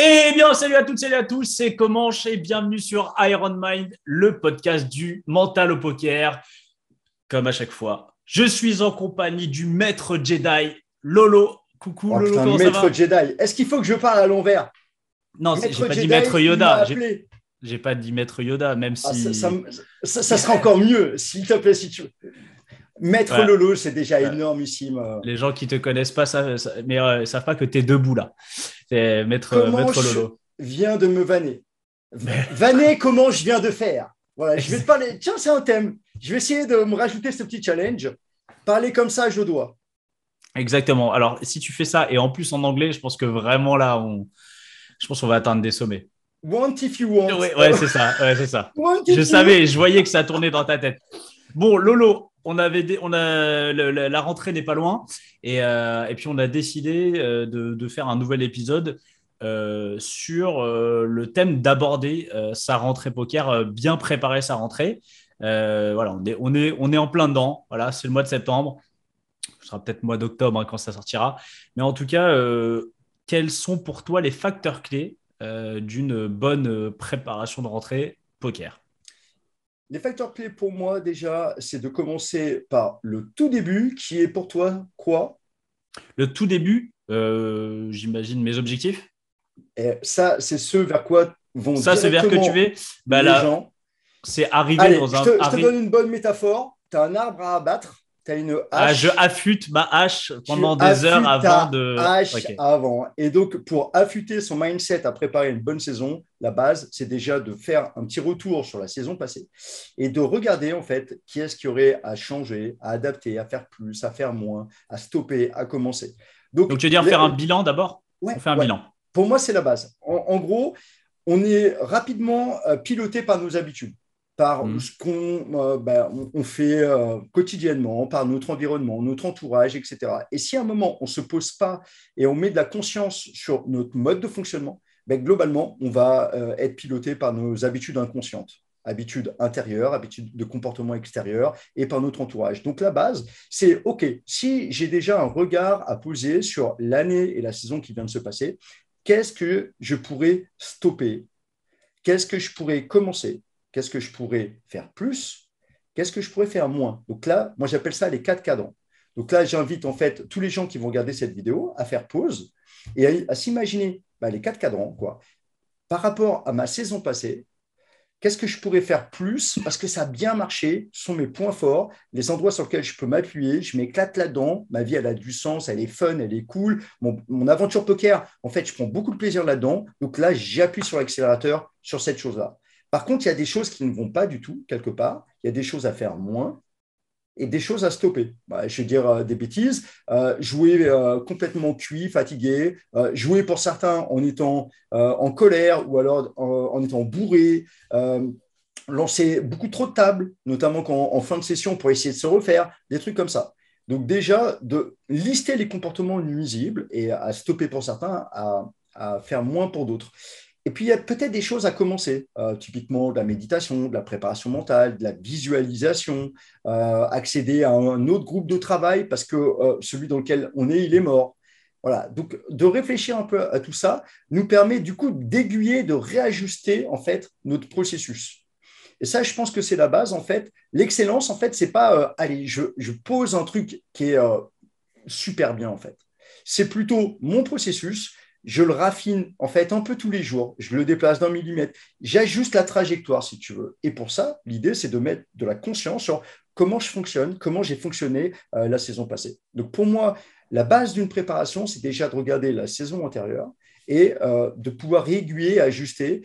Eh bien, salut à toutes, salut à tous, c'est Comanche et bienvenue sur Iron Mind, le podcast du mental au poker. Comme à chaque fois, je suis en compagnie du maître Jedi, Lolo. Coucou Oh Lolo, putain, comment ça maître va? Jedi. Est-ce qu'il faut que je parle à l'envers? Non, j'ai Maître pas dit Jedi, maître il m'a Yoda, appelé. j'ai pas dit maître Yoda, même Ah, ça, ça si... me- ça sera encore mieux, s'il te plaît, si tu veux. Maître Voilà, Lolo, c'est déjà euh, énormissime. les gens qui te connaissent pas, mais savent pas que tu es debout là. C'est Comment maître je Lolo. viens de me vanner? Vanner, comment je viens de faire? Voilà, je vais te parler. Tiens, c'est un thème. Je vais essayer de me rajouter ce petit challenge. Parler comme ça, je dois. Exactement. Alors, si tu fais ça et en plus en anglais, je pense que vraiment là, je pense qu'on va atteindre des sommets. Want if you want. Ouais, ouais, c'est ça. Ouais, c'est ça. Want Je if you. savais, je voyais que ça tournait dans ta tête. Bon, Lolo, la rentrée n'est pas loin et puis on a décidé de faire un nouvel épisode sur le thème d'aborder sa rentrée poker, bien préparer sa rentrée. Voilà, on est en plein dedans. Voilà, c'est le mois de septembre. Ce sera peut-être mois d'octobre hein, quand ça sortira. Mais en tout cas, quels sont pour toi les facteurs clés d'une bonne préparation de rentrée poker? Les facteurs clés pour moi, déjà, c'est de commencer par le tout début, qui est pour toi quoi? Le tout début, j'imagine mes objectifs. Et ça, c'est ce vers quoi vont Ça, c'est vers que tu directement vas. Bah les là, gens. c'est arriver Allez, dans je un. te, je te donne une bonne métaphore. Tu as un arbre à abattre, tu as une Je hache, affûte ma hache tu pendant des heures affûtes avant ta de. hache Ok. avant. Et donc, pour affûter son mindset à préparer une bonne saison, la base, c'est déjà de faire un petit retour sur la saison passée et de regarder, en fait, qui est-ce qu'il y aurait à changer, à adapter, à faire plus, à faire moins, à stopper, à commencer. Donc, Donc, tu veux dire faire un bilan d'abord? On ouais, fait un ouais. bilan. Pour moi, c'est la base. En gros, on est rapidement piloté par nos habitudes, par Hmm. ce qu'on fait quotidiennement, par notre environnement, notre entourage, etc. Et si à un moment, on ne se pose pas et on met de la conscience sur notre mode de fonctionnement, ben, globalement, on va être piloté par nos habitudes inconscientes, habitudes intérieures, habitudes de comportement extérieur et par notre entourage. Donc la base, c'est OK, si j'ai déjà un regard à poser sur l'année et la saison qui vient de se passer, qu'est-ce que je pourrais stopper? Qu'est-ce que je pourrais commencer? Qu'est-ce que je pourrais faire plus? Qu'est-ce que je pourrais faire moins? Donc là, moi, j'appelle ça les quatre cadrans. Donc là, j'invite en fait tous les gens qui vont regarder cette vidéo à faire pause et à s'imaginer les quatre cadrans, quoi. Par rapport à ma saison passée, qu'est-ce que je pourrais faire plus parce que ça a bien marché, ce sont mes points forts, les endroits sur lesquels je peux m'appuyer, je m'éclate là-dedans, ma vie, elle a du sens, elle est fun, elle est cool. Mon aventure poker, en fait, je prends beaucoup de plaisir là-dedans. Donc là, j'appuie sur l'accélérateur sur cette chose-là. Par contre, il y a des choses qui ne vont pas du tout, quelque part. Il y a des choses à faire moins et des choses à stopper. Je vais dire des bêtises, jouer complètement cuit, fatigué, jouer pour certains en étant en colère ou alors en étant bourré, lancer beaucoup trop de tables, notamment en fin de session pour essayer de se refaire, des trucs comme ça. Donc déjà, de lister les comportements nuisibles et à stopper pour certains, à faire moins pour d'autres. Et puis, il y a peut-être des choses à commencer, typiquement de la méditation, de la préparation mentale, de la visualisation, accéder à un autre groupe de travail parce que celui dans lequel on est, il est mort. Voilà, donc de réfléchir un peu à tout ça nous permet du coup d'aiguiller, de réajuster en fait notre processus. Et ça, je pense que c'est la base en fait. L'excellence, en fait, c'est pas allez, je pose un truc qui est super bien en fait. C'est plutôt mon processus, je le raffine en fait un peu tous les jours, je le déplace d'un millimètre, j'ajuste la trajectoire si tu veux. Et pour ça, l'idée c'est de mettre de la conscience sur comment je fonctionne, comment j'ai fonctionné la saison passée. Donc pour moi, la base d'une préparation, c'est déjà de regarder la saison antérieure et de pouvoir réaiguiller, ajuster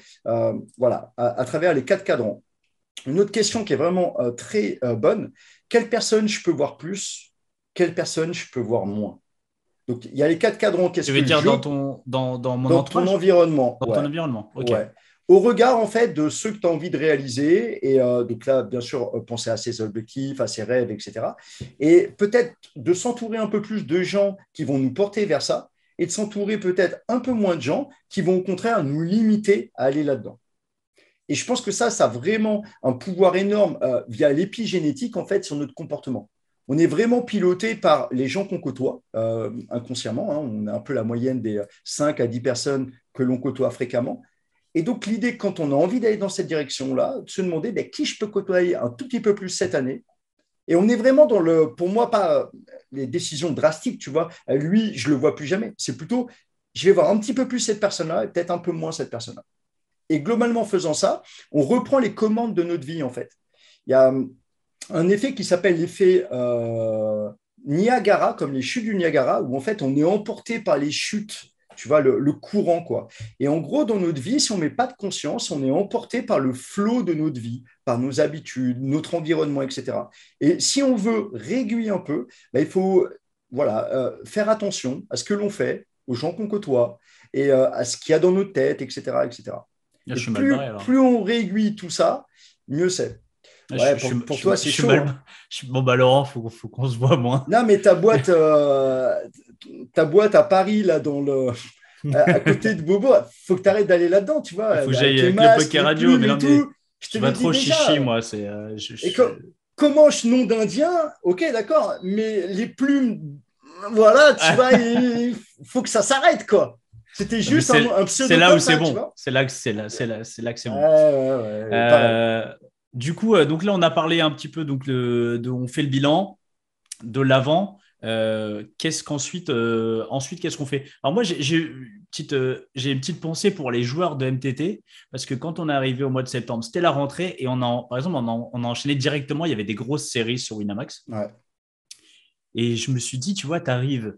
voilà, à travers les quatre cadrans. Une autre question qui est vraiment très bonne, quelle personne je peux voir plus, quelle personne je peux voir moins. Donc, il y a les quatre cadrans. Qu'est-ce Tu veux que dire je dans mon dans ton entourage? environnement? Dans ton Ouais, environnement. Ok. ouais. Au regard, en fait, de ce que tu as envie de réaliser. Et donc là, bien sûr, penser à ses objectifs, à ses rêves, etc. Et peut-être de s'entourer un peu plus de gens qui vont nous porter vers ça et de s'entourer peut-être un peu moins de gens qui vont au contraire nous limiter à aller là-dedans. Et je pense que ça a vraiment un pouvoir énorme via l'épigénétique, en fait, sur notre comportement. On est vraiment piloté par les gens qu'on côtoie inconsciemment. Hein. On a un peu la moyenne des 5 à 10 personnes que l'on côtoie fréquemment. Et donc, l'idée, quand on a envie d'aller dans cette direction-là, de se demander qui je peux côtoyer un tout petit peu plus cette année. Et on est vraiment pour moi, pas les décisions drastiques, tu vois. Lui, je ne le vois plus jamais. C'est plutôt, je vais voir un petit peu plus cette personne-là et peut-être un peu moins cette personne-là. Et globalement, faisant ça, on reprend les commandes de notre vie, en fait. Il y a un effet qui s'appelle l'effet Niagara, comme les chutes du Niagara, où en fait, on est emporté par les chutes, tu vois, le courant, quoi. Et en gros, dans notre vie, si on ne met pas de conscience, on est emporté par le flot de notre vie, par nos habitudes, notre environnement, etc. Et si on veut réguler un peu, il faut faire attention à ce que l'on fait, aux gens qu'on côtoie, et à ce qu'il y a dans notre tête, etc., etc. Là, Et je suis mal barré alors. plus on réaiguille tout ça, mieux c'est. Là, Ouais, pour toi, c'est chaud. Hein. Bon, bah, Laurent, faut qu'on se voit moins. Non, mais ta boîte à Paris, là, à côté de Bobo, faut que tu arrêtes d'aller là-dedans, tu vois, Il faut que avec j'aille les avec le masques, poker les radio. plumes Mais non, et mais tout. Je te tu l'ai vas dit trop chichi, déjà. moi. Et comment je nom d'Indien, ok, d'accord, mais les plumes, voilà, tu vois, il faut que ça s'arrête, quoi. C'était juste un c'est pseudo là où comme c'est ça, tu bon. vois. C'est là que c'est bon. Ouais, pareil. Du coup, donc là, on a parlé un petit peu, donc on fait le bilan de l'avant. Ensuite, qu'est-ce qu'on fait? Alors moi, j'ai une petite pensée pour les joueurs de MTT parce que quand on est arrivé au mois de septembre, c'était la rentrée et par exemple, on a enchaîné directement. Il y avait des grosses séries sur Winamax Ouais. et je me suis dit, tu vois, tu arrives,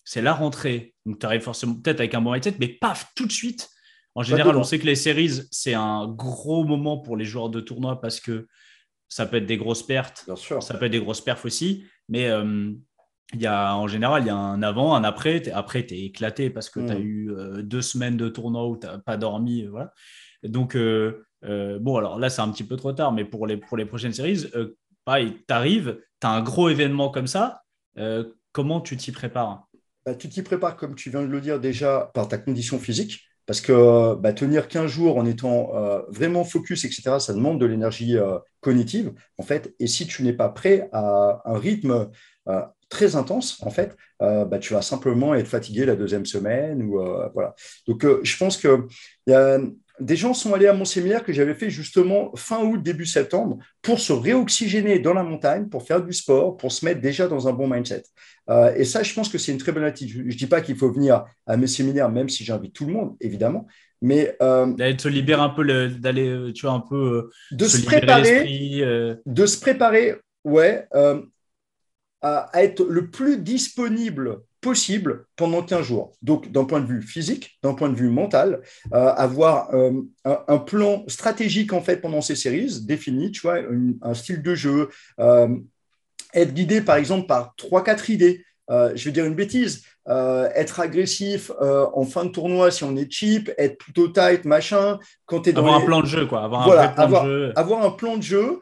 c'est la rentrée, donc tu arrives forcément peut-être avec un bon mindset, mais paf, tout de suite. En Pas général, on dedans. sait que les séries, c'est un gros moment pour les joueurs de tournoi parce que ça peut être des grosses pertes, Bien sûr. ça peut être des grosses perfs aussi, mais en général, il y a un avant, un après. Après, tu es éclaté parce que tu as Hmm. eu 2 semaines de tournoi où tu n'as pas dormi. Voilà. Donc, bon, alors là, c'est un petit peu trop tard, mais pour les prochaines séries, pareil, tu arrives, tu as un gros événement comme ça. Comment tu t'y prépares? Tu t'y prépares, comme tu viens de le dire déjà, par ta condition physique, parce que tenir 15 jours en étant vraiment focus, etc., ça demande de l'énergie cognitive, en fait. Et si tu n'es pas prêt à un rythme très intense, en fait, tu vas simplement être fatigué la deuxième semaine. Voilà. Donc, je pense que des gens sont allés à mon séminaire que j'avais fait justement fin août, début septembre, pour se réoxygéner dans la montagne, pour faire du sport, pour se mettre déjà dans un bon mindset. Et ça, je pense que c'est une très bonne attitude. Je ne dis pas qu'il faut venir à mes séminaires, même si j'invite tout le monde, évidemment, mais D'aller te libérer un peu, d'aller, tu vois, un peu de se se libérer préparer, l'esprit. de se préparer, ouais, à être le plus disponible possible pendant 15 jours. Donc, d'un point de vue physique, d'un point de vue mental, avoir un plan stratégique, en fait, pendant ces séries, défini, tu vois, un style de jeu, être guidé, par exemple, par 3, 4 idées. Je vais dire une bêtise, être agressif en fin de tournoi si on est cheap, être plutôt tight, machin, quand tu es dans Avoir un les... plan de jeu, quoi. Avoir un Voilà, vrai plan de jeu. avoir un plan de jeu,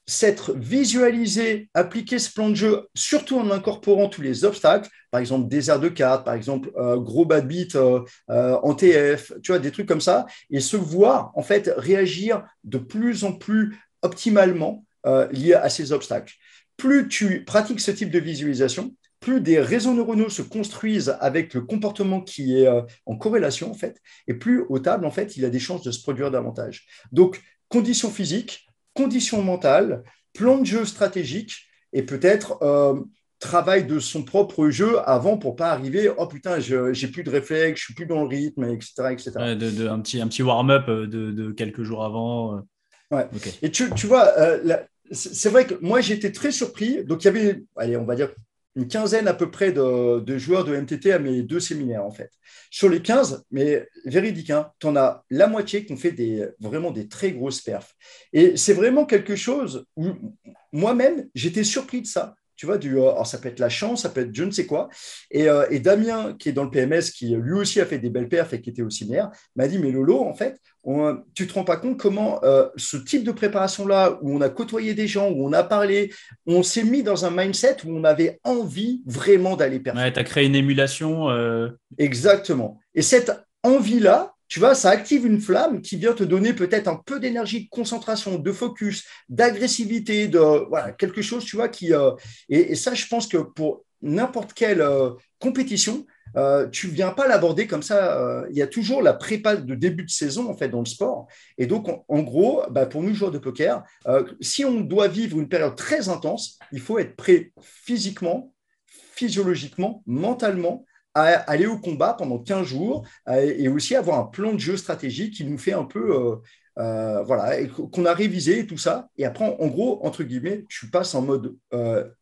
s'être visualisé, appliquer ce plan de jeu, surtout en incorporant tous les obstacles, par exemple désert de cartes, par exemple gros bad beat en TF, tu vois, des trucs comme ça, et se voir en fait réagir de plus en plus optimalement lié à ces obstacles. Plus tu pratiques ce type de visualisation, plus des réseaux neuronaux se construisent avec le comportement qui est en corrélation, en fait, et plus au table, en fait, il a des chances de se produire davantage. Donc, conditions physiques, conditions mentales, plan de jeu stratégique et peut-être travail de son propre jeu avant pour pas arriver, oh putain, j'ai plus de réflexe, je suis plus dans le rythme, etc. etc. Ouais, un petit warm-up de quelques jours avant. Ouais. Ok. Et tu vois, c'est vrai que moi, j'étais très surpris. Donc, il y avait, allez, on va dire, une quinzaine à peu près de joueurs de MTT à mes 2 séminaires, en fait. Sur les 15, mais véridique, hein, tu en as la moitié qui ont fait vraiment des très grosses perfs. Et c'est vraiment quelque chose où moi-même, j'étais surpris de ça. Tu vois, alors ça peut être la chance, ça peut être je ne sais quoi. Et Damien, qui est dans le PMS, qui lui aussi a fait des belles perfs et qui était au séminaire, m'a dit, mais Lolo, en fait, tu ne te rends pas compte comment ce type de préparation-là, où on a côtoyé des gens, où on a parlé, on s'est mis dans un mindset où on avait envie vraiment d'aller Ouais, performer. tu as créé une émulation. Exactement. Et cette envie-là, tu vois, ça active une flamme qui vient te donner peut-être un peu d'énergie, de concentration, de focus, d'agressivité, voilà, quelque chose, tu vois, et ça, je pense que pour n'importe quelle compétition, tu ne viens pas l'aborder comme ça. Il y a toujours la prépa de début de saison en fait dans le sport. Et donc, en gros, pour nous joueurs de poker, si on doit vivre une période très intense, il faut être prêt physiquement, physiologiquement, mentalement à aller au combat pendant 15 jours et aussi avoir un plan de jeu stratégique qui nous fait un peu voilà, et qu'on a révisé et tout ça. Et après, en gros, entre guillemets, tu passes en mode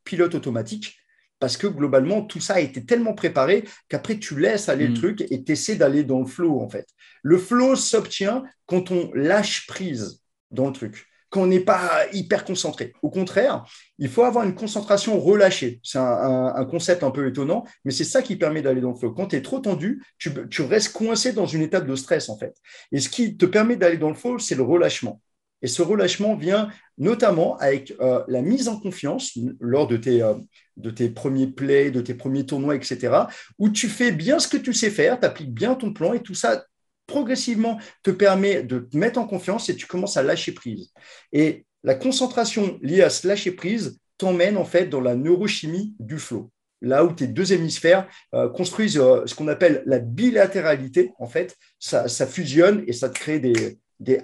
pilote automatique parce que globalement, tout ça a été tellement préparé qu'après, tu laisses aller le truc et tu essaies d'aller dans le flow, en fait. Le flow s'obtient quand on lâche prise dans le truc, quand on n'est pas hyper concentré. Au contraire, il faut avoir une concentration relâchée. C'est un concept un peu étonnant, mais c'est ça qui permet d'aller dans le flow. Quand tu es trop tendu, tu restes coincé dans une étape de stress, en fait. Et ce qui te permet d'aller dans le flow, c'est le relâchement. Et ce relâchement vient notamment avec la mise en confiance lors de tes premiers plays, de tes premiers tournois, etc., où tu fais bien ce que tu sais faire, tu appliques bien ton plan et tout ça progressivement te permet de te mettre en confiance et tu commences à lâcher prise. Et la concentration liée à ce lâcher prise t'emmène en fait dans la neurochimie du flow. Là où tes deux hémisphères construisent ce qu'on appelle la bilatéralité, en fait, ça fusionne et ça te crée des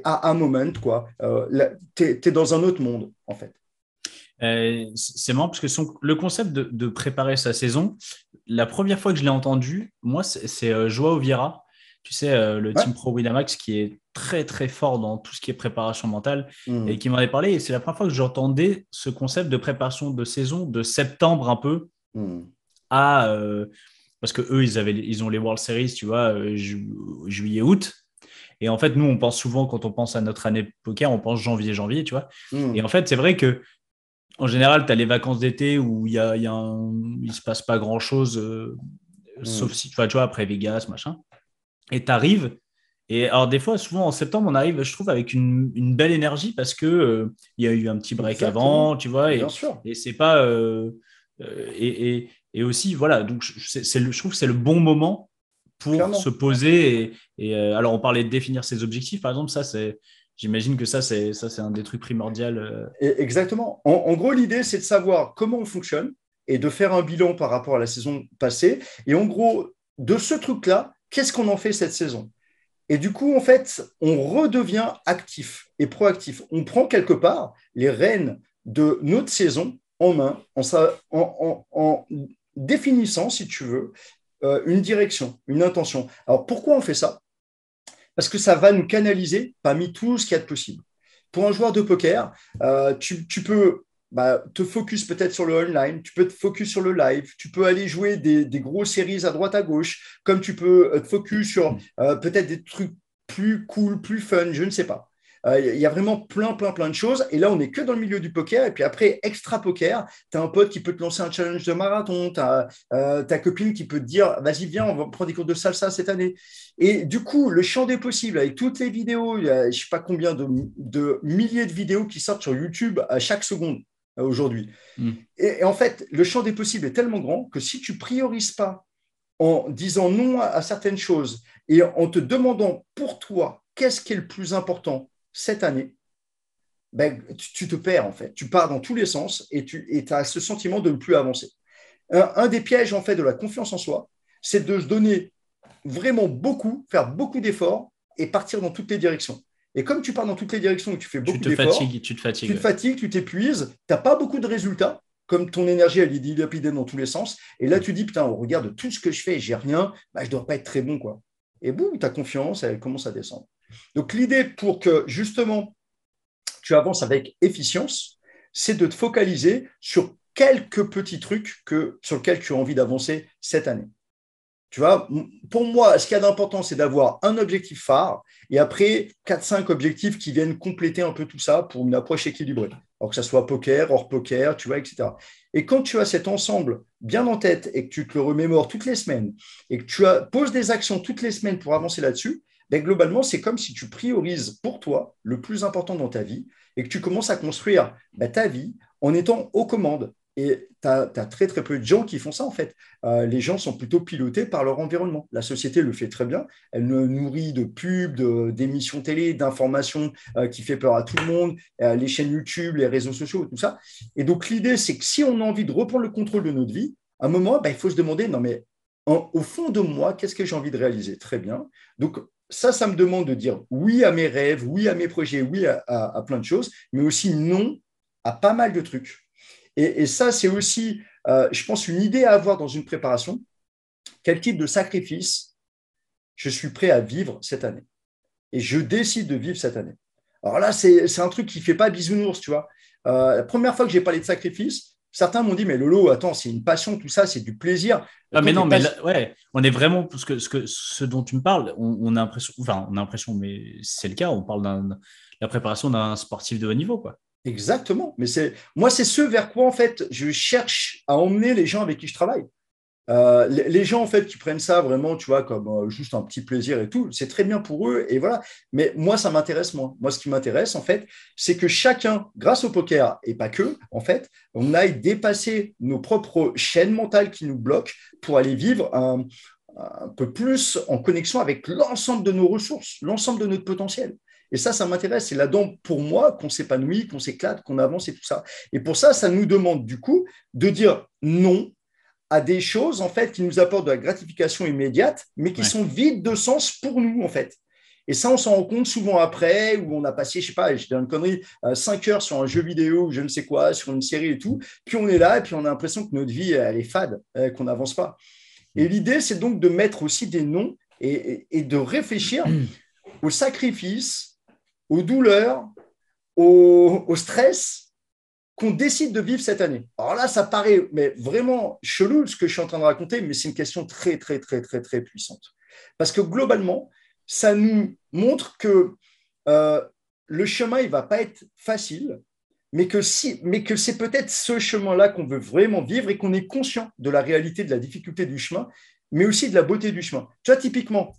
aha moments, quoi. Tu es dans un autre monde, en fait. C'est marrant parce que le concept de préparer sa saison, la première fois que je l'ai entendu, moi, c'est Joao Vieira, tu sais, le Ouais. Team Pro Winamax qui est très, très fort dans tout ce qui est préparation mentale et Mmh. qui m'en avait parlé. Et c'est la première fois que j'entendais ce concept de préparation de saison de septembre un peu Mmh. à. Parce que eux, ils ont les World Series, tu vois, juillet, août. Et en fait, nous, on pense souvent, quand on pense à notre année poker, on pense janvier, tu vois. Et en Mmh. fait, c'est vrai que en général, tu as les vacances d'été où il se passe pas grand-chose, sauf Mmh. si, tu vois, après Vegas, machin. Et tu arrives. Et alors, des fois, souvent en septembre, on arrive, je trouve, avec une belle énergie parce que il y a eu un petit break avant, Exactement. tu vois, Bien sûr. et c'est pas. Et aussi, voilà, donc je trouve que c'est le bon moment pour se Clairement. poser. Alors, on parlait de définir ses objectifs, par exemple, j'imagine que ça, c'est un des trucs primordiaux. Exactement. En gros, l'idée, c'est de savoir comment on fonctionne et de faire un bilan par rapport à la saison passée. Et en gros, de ce truc-là, qu'est-ce qu'on en fait cette saison? Et du coup, en fait, on redevient actif et proactif. On prend quelque part les rênes de notre saison en main, en définissant, si tu veux, une direction, une intention. Alors, pourquoi on fait ça? Parce que ça va nous canaliser parmi tout ce qu'il y a de possible. Pour un joueur de poker, tu peux te focus peut-être sur le online, tu peux te focus sur le live, tu peux aller jouer des grosses séries à droite à gauche, comme tu peux te focus sur peut-être des trucs plus cool, plus fun, je ne sais pas. Il y a vraiment plein de choses. Et là, on n'est que dans le milieu du poker. Et puis après, extra poker, tu as un pote qui peut te lancer un challenge de marathon, tu as ta copine qui peut te dire, vas-y, viens, on va prendre des cours de salsa cette année. Et du coup, le champ des possibles, avec toutes les vidéos, il y a, je ne sais pas combien de milliers de vidéos qui sortent sur YouTube à chaque seconde aujourd'hui. Mm. Et en fait, le champ des possibles est tellement grand que si tu priorises pas en disant non à certaines choses et en te demandant pour toi qu'est-ce qui est le plus important cette année, tu te perds en fait. Tu pars dans tous les sens et tu as ce sentiment de ne plus avancer. Un des pièges en fait de la confiance en soi, c'est de se donner vraiment beaucoup, faire beaucoup d'efforts et partir dans toutes les directions. Et comme tu pars dans toutes les directions et que tu fais beaucoup d'efforts, Tu te tu fatigues. te Ouais. fatigues, tu t'épuises, tu n'as pas beaucoup de résultats, comme ton énergie, elle est dilapidée dans tous les sens. Et là, tu dis, putain, au regard de tout ce que je fais et j'ai rien, je ne dois pas être très bon, quoi. Et boum, ta confiance, elle commence à descendre. Donc, l'idée pour que, justement, tu avances avec efficience, c'est de te focaliser sur quelques petits trucs sur lesquels tu as envie d'avancer cette année. Tu vois, pour moi, ce qu'il y a d'important, c'est d'avoir un objectif phare et après 4-5 objectifs qui viennent compléter un peu tout ça pour une approche équilibrée. Alors que ça soit poker, hors poker, tu vois, etc. Et quand tu as cet ensemble bien en tête et que tu te le remémores toutes les semaines et que poses des actions toutes les semaines pour avancer là-dessus, globalement, c'est comme si tu priorises pour toi le plus important dans ta vie et que tu commences à construire ta vie en étant aux commandes. Et tu as très peu de gens qui font ça, en fait. Les gens sont plutôt pilotés par leur environnement. La société le fait très bien. Elle nous nourrit de pubs, d'émissions télé, d'informations qui fait peur à tout le monde, les chaînes YouTube, les réseaux sociaux, tout ça. Et donc, l'idée, c'est que si on a envie de reprendre le contrôle de notre vie, à un moment, il faut se demander, non, mais au fond de moi, qu'est-ce que j'ai envie de réaliser? Très bien. Donc, ça me demande de dire oui à mes rêves, oui à mes projets, oui à plein de choses, mais aussi non à pas mal de trucs. Et ça, c'est aussi, je pense, une idée à avoir dans une préparation. Quel type de sacrifice je suis prêt à vivre cette année? Et je décide de vivre cette année. Alors là, c'est un truc qui ne fait pas bisounours, tu vois. La première fois que j'ai parlé de sacrifice, certains m'ont dit, mais Lolo, attends, c'est une passion, tout ça, c'est du plaisir. Ah, mais non, mais là, ouais, on est vraiment, parce que ce dont tu me parles, on a l'impression, enfin, on a l'impression, mais c'est le cas, on parle de la préparation d'un sportif de haut niveau, quoi. Exactement. Mais moi, c'est ce vers quoi, en fait, je cherche à emmener les gens avec qui je travaille. Les gens, en fait, qui prennent ça vraiment, tu vois, comme juste un petit plaisir et tout, c'est très bien pour eux, et voilà. Mais moi, ça m'intéresse moins. Moi, ce qui m'intéresse, en fait, c'est que chacun, grâce au poker, et pas que, en fait, on aille dépasser nos propres chaînes mentales qui nous bloquent pour aller vivre un peu plus en connexion avec l'ensemble de nos ressources, l'ensemble de notre potentiel. Et ça m'intéresse. C'est là-dedans, pour moi, qu'on s'épanouit, qu'on s'éclate, qu'on avance et tout ça. Et pour ça, ça nous demande, du coup, de dire non à des choses en fait qui nous apportent de la gratification immédiate, mais qui sont vides de sens pour nous en fait. Et ça, on s'en rend compte souvent après, où on a passé, je sais pas, je dis une connerie, 5 heures sur un jeu vidéo ou je ne sais quoi, sur une série et tout, puis on est là et puis on a l'impression que notre vie, elle est fade, qu'on n'avance pas. Et l'idée, c'est donc de mettre aussi des noms et de réfléchir aux sacrifices, aux douleurs, au stress qu'on décide de vivre cette année. Alors là, ça paraît mais vraiment chelou ce que je suis en train de raconter, mais c'est une question très, très, très, très, très puissante. Parce que globalement, ça nous montre que le chemin, il ne va pas être facile, mais que c'est peut-être ce chemin-là qu'on veut vraiment vivre et qu'on est conscient de la réalité, de la difficulté du chemin, mais aussi de la beauté du chemin. Tu vois, typiquement,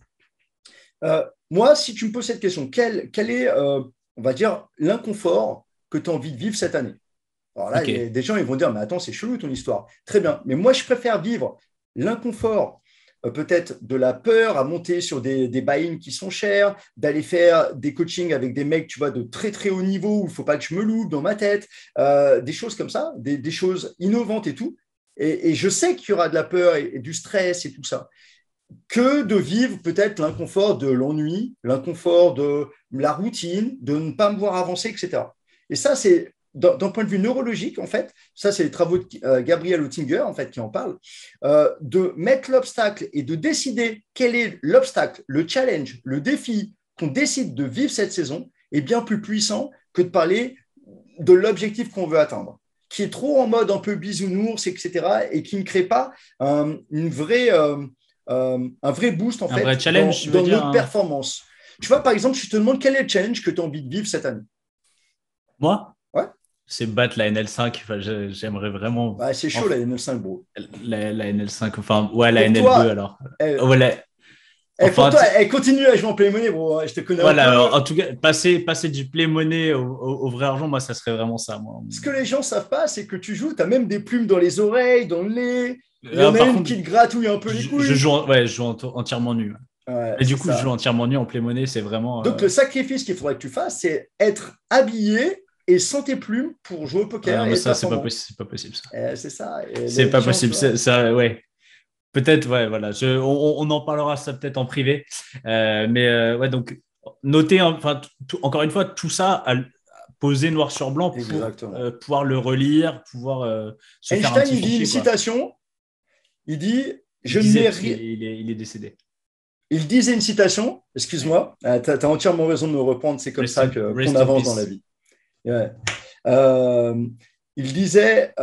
moi, si tu me poses cette question, quel est, on va dire, l'inconfort que tu as envie de vivre cette année? Alors là, Ok. des gens ils vont dire, mais attends, c'est chelou ton histoire. Très bien, mais moi, je préfère vivre l'inconfort, peut-être de la peur à monter sur des buy-ins qui sont chers, d'aller faire des coachings avec des mecs, tu vois, de très, très haut niveau où il ne faut pas que je me loupe dans ma tête, des choses comme ça, des choses innovantes et tout. Et je sais qu'il y aura de la peur et du stress et tout ça, que de vivre peut-être l'inconfort de l'ennui, l'inconfort de la routine, de ne pas me voir avancer, etc. Et ça, c'est d'un point de vue neurologique, en fait, ça, c'est les travaux de Gabriel Oettinger, en fait, qui en parle, de mettre l'obstacle et de décider quel est l'obstacle, le challenge, le défi qu'on décide de vivre cette saison est bien plus puissant que de parler de l'objectif qu'on veut atteindre, qui est trop en mode un peu bisounours, etc., et qui ne crée pas une vraie, un vrai boost, en Un vrai fait, challenge, tu veux dans dire notre performance. Tu vois, par exemple, je te demande quel est le challenge que tu as envie de vivre cette année. Moi, Ouais, c'est battre la NL5. Enfin, j'aimerais vraiment. bah, c'est chaud, la N5, bro. La NL5, enfin, ouais, la Pour NL2 toi, alors. eh, Ouais, pour enfin, toi, elle continue à jouer en Play Money, bro. Je te connais un voilà, peu. en tout cas, passer du play money au vrai argent, moi, ça serait vraiment ça. Moi. Ce que les gens ne savent pas, c'est que tu joues, tu as même des plumes dans les oreilles, dans le nez. Il y en a Par une contre, qui te gratouille un peu les je couilles. joue, ouais, je joue entièrement nu. Ouais, Mais c'est du coup, je joue ça. entièrement nu en play money, c'est vraiment. Donc, le sacrifice qu'il faudrait que tu fasses, c'est être habillé et sans tes plumes pour jouer au Ah poker non, et mais être ça, performant. c'est pas possible, ça. C'est ça. Et C'est les pas gens, tu possible, vois. ça, ouais. Peut-être, ouais, voilà. On en parlera ça peut-être en privé. Ouais, donc, noter, enfin, encore une fois, tout ça à poser noir sur blanc pour Exactement. pouvoir le relire, pouvoir se faire un Einstein, petit il dit une fichier, quoi. citation. Il dit, Il je ne disait, mets parce qu'il rien. il est décédé. Il disait une citation. Ouais. Excuse-moi. Tu as entièrement raison de me reprendre. C'est comme ça qu'on Rest in avance dans la peace. vie. Ouais. Euh, il disait,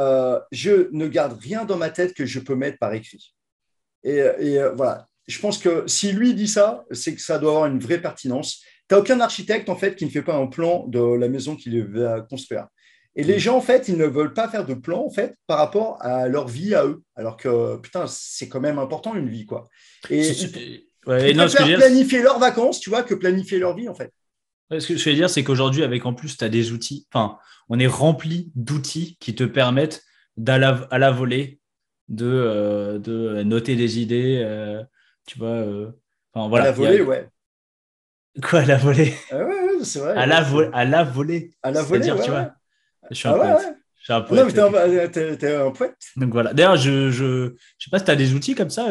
je ne garde rien dans ma tête que je peux mettre par écrit. Voilà. Je pense que si lui dit ça, c'est que ça doit avoir une vraie pertinence. Tu n'as aucun architecte, en fait, qui ne fait pas un plan de la maison qu'il va construire. Et les Mm. gens, en fait, ils ne veulent pas faire de plan, en fait, par rapport à leur vie à eux. Alors que, putain, c'est quand même important, une vie, quoi. Et Ouais, ils et non, ce que je préfèrent veux dire, planifier leurs vacances, tu vois, que planifier leur vie, en fait. ce que je veux dire, c'est qu'aujourd'hui, avec en plus, tu as des outils, enfin, on est rempli d'outils qui te permettent à la volée de noter des idées, tu vois. Enfin, À la voilà, volée, ouais. quoi, à la volée? Ah ouais, ouais, c'est vrai. À la volée. À la volée, C'est-à-dire, ouais, tu ouais. vois, je suis un Ah ouais, poète. ouais. J'ai un Non, mais poète. t'es un poète. Donc voilà. D'ailleurs, je sais pas si tu as des outils comme ça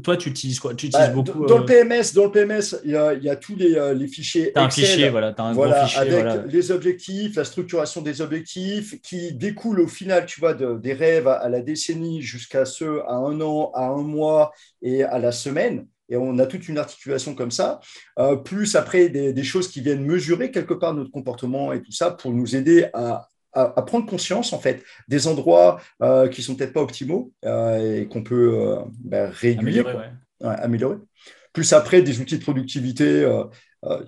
toi, tu utilises quoi? Tu utilises beaucoup. Dans le PMS, il y a tous les fichiers Tu as un fichier, Excel, voilà. Tu as un gros voilà, fichier, avec voilà. les objectifs, la structuration des objectifs, qui découlent au final, tu vois, des rêves à la décennie jusqu'à ceux à un an, à un mois et à la semaine. Et on a toute une articulation comme ça, plus après des choses qui viennent mesurer quelque part notre comportement et tout ça pour nous aider à prendre conscience en fait des endroits qui sont peut-être pas optimaux et qu'on peut réguler, Améliorer, quoi. ouais. Ouais, améliorer. Plus après, des outils de productivité.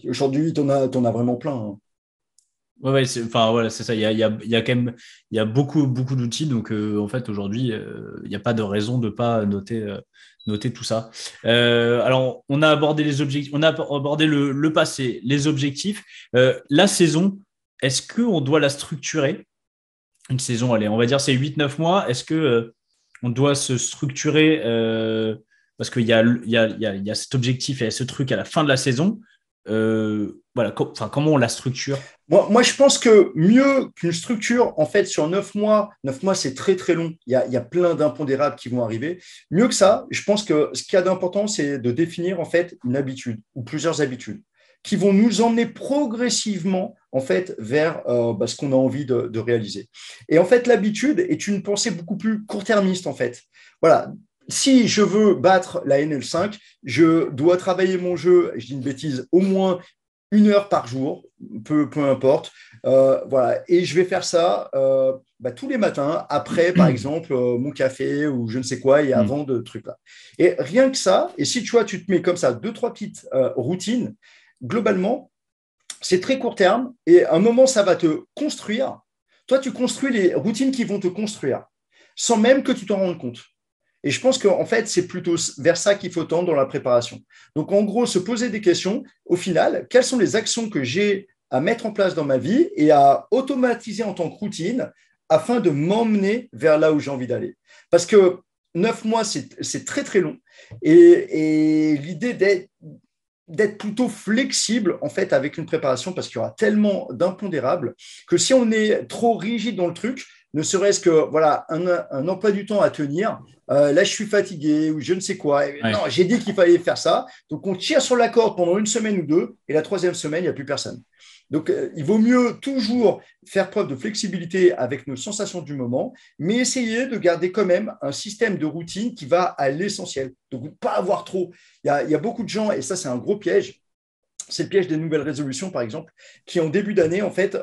Aujourd'hui, t'en as vraiment plein, hein. Ouais, ouais, enfin, voilà, c'est ça. Il y a quand même il y a beaucoup, beaucoup d'outils. Donc, en fait, aujourd'hui, il n'y a pas de raison de ne pas noter tout ça. Alors, on a abordé les objectifs, on a abordé le passé, les objectifs. La saison, est-ce qu'on doit la structurer? Une saison, allez, on va dire c'est 8 9 mois. Est-ce que on doit se structurer parce qu'il y a, il y a, il y a cet objectif et ce truc à la fin de la saison. Voilà, enfin, comment on la structure? Moi, je pense que mieux qu'une structure, en fait, sur 9 mois, c'est très, très long. Il y a plein d'impondérables qui vont arriver. Mieux que ça, je pense que ce qu'il y a d'important, c'est de définir, en fait, une habitude ou plusieurs habitudes qui vont nous emmener progressivement, en fait, vers ce qu'on a envie de réaliser. Et en fait, l'habitude est une pensée beaucoup plus court-termiste, en fait. Voilà. Si je veux battre la NL5, je dois travailler mon jeu, je dis une bêtise, au moins 1 heure par jour, peu importe. Voilà. Et je vais faire ça tous les matins, après, par exemple, mon café ou je ne sais quoi, et Hmm. avant de trucs là. Et rien que ça, et si tu vois, tu te mets comme ça, deux, trois petites routines, globalement, c'est très court terme, et à un moment, ça va te construire. Toi, tu construis les routines qui vont te construire, sans même que tu t'en rendes compte. Et je pense qu'en fait, c'est plutôt vers ça qu'il faut tendre dans la préparation. Donc, en gros, se poser des questions, au final, quelles sont les actions que j'ai à mettre en place dans ma vie et à automatiser en tant que routine afin de m'emmener vers là où j'ai envie d'aller. Parce que 9 mois, c'est très, très long. Et l'idée d'être plutôt flexible en fait avec une préparation parce qu'il y aura tellement d'impondérables que si on est trop rigide dans le truc, ne serait-ce que voilà un emploi du temps à tenir, là je suis fatigué ou je ne sais quoi. Non, Ouais. j'ai dit qu'il fallait faire ça. Donc on tire sur la corde pendant une semaine ou deux et la troisième semaine, il n'y a plus personne. Donc il vaut mieux toujours faire preuve de flexibilité avec nos sensations du moment, mais essayer de garder quand même un système de routine qui va à l'essentiel. Donc pas avoir trop. Il y a beaucoup de gens, et ça c'est un gros piège, c'est le piège des nouvelles résolutions, par exemple, qui en début d'année, en fait,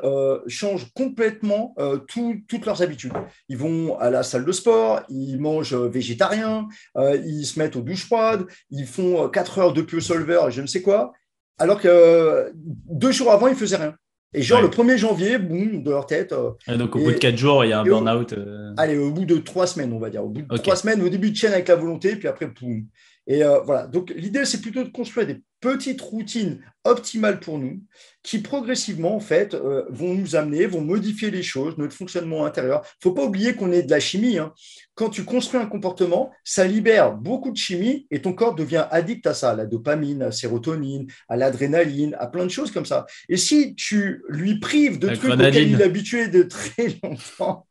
changent complètement toutes leurs habitudes. Ils vont à la salle de sport, ils mangent végétarien, ils se mettent aux douches froides, ils font 4 heures de pio solver, je ne sais quoi, alors que 2 jours avant, ils faisaient rien. Et genre, le Ouais. 1er janvier, boum, de leur tête. Et donc, au bout de Et, 4 jours, il y a un et burn-out. allez, au bout de 3 semaines, on va dire. Au bout de Ok. 3 semaines, au début de chaîne avec la volonté, puis après, boum. Et voilà. Donc, l'idée, c'est plutôt de construire des petites routines optimales pour nous, qui progressivement, en fait, vont nous amener, vont modifier les choses, notre fonctionnement intérieur. Il ne faut pas oublier qu'on est de la chimie, hein. Quand tu construis un comportement, ça libère beaucoup de chimie et ton corps devient addict à ça, à la dopamine, à la sérotonine, à l'adrénaline, à plein de choses comme ça. Et si tu lui prives de La trucs auxquels il est grenadine. habitué de très longtemps,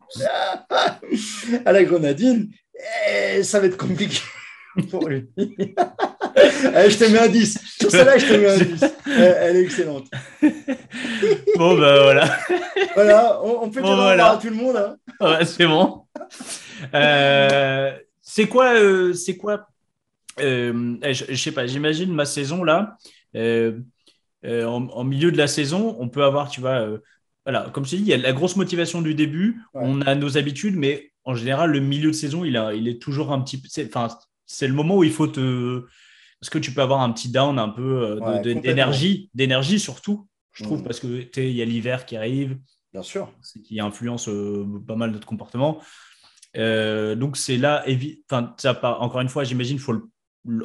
à la grenadine, ça va être compliqué pour lui. Allez, je te mets un 10. Sur celle-là, je te mets un 10. Elle est excellente. Bon, bah voilà. Voilà, on peut Bon, dire au revoir à voilà. tout le monde, hein. Ouais, c'est bon. C'est quoi je sais pas, j'imagine ma saison là. euh, en milieu de la saison, on peut avoir, tu vois, voilà, comme je t'ai dit, il y a la grosse motivation du début, Ouais. on a nos habitudes, mais en général, le milieu de saison, il est toujours un petit peu. Enfin, c'est le moment où il faut te. Parce que tu peux avoir un petit down un peu Ouais, complètement. d'énergie surtout, je trouve, Mm, parce que il y a l'hiver qui arrive, bien sûr. c'est qui influence pas mal notre comportement. Donc c'est là, enfin, encore une fois, j'imagine, il faut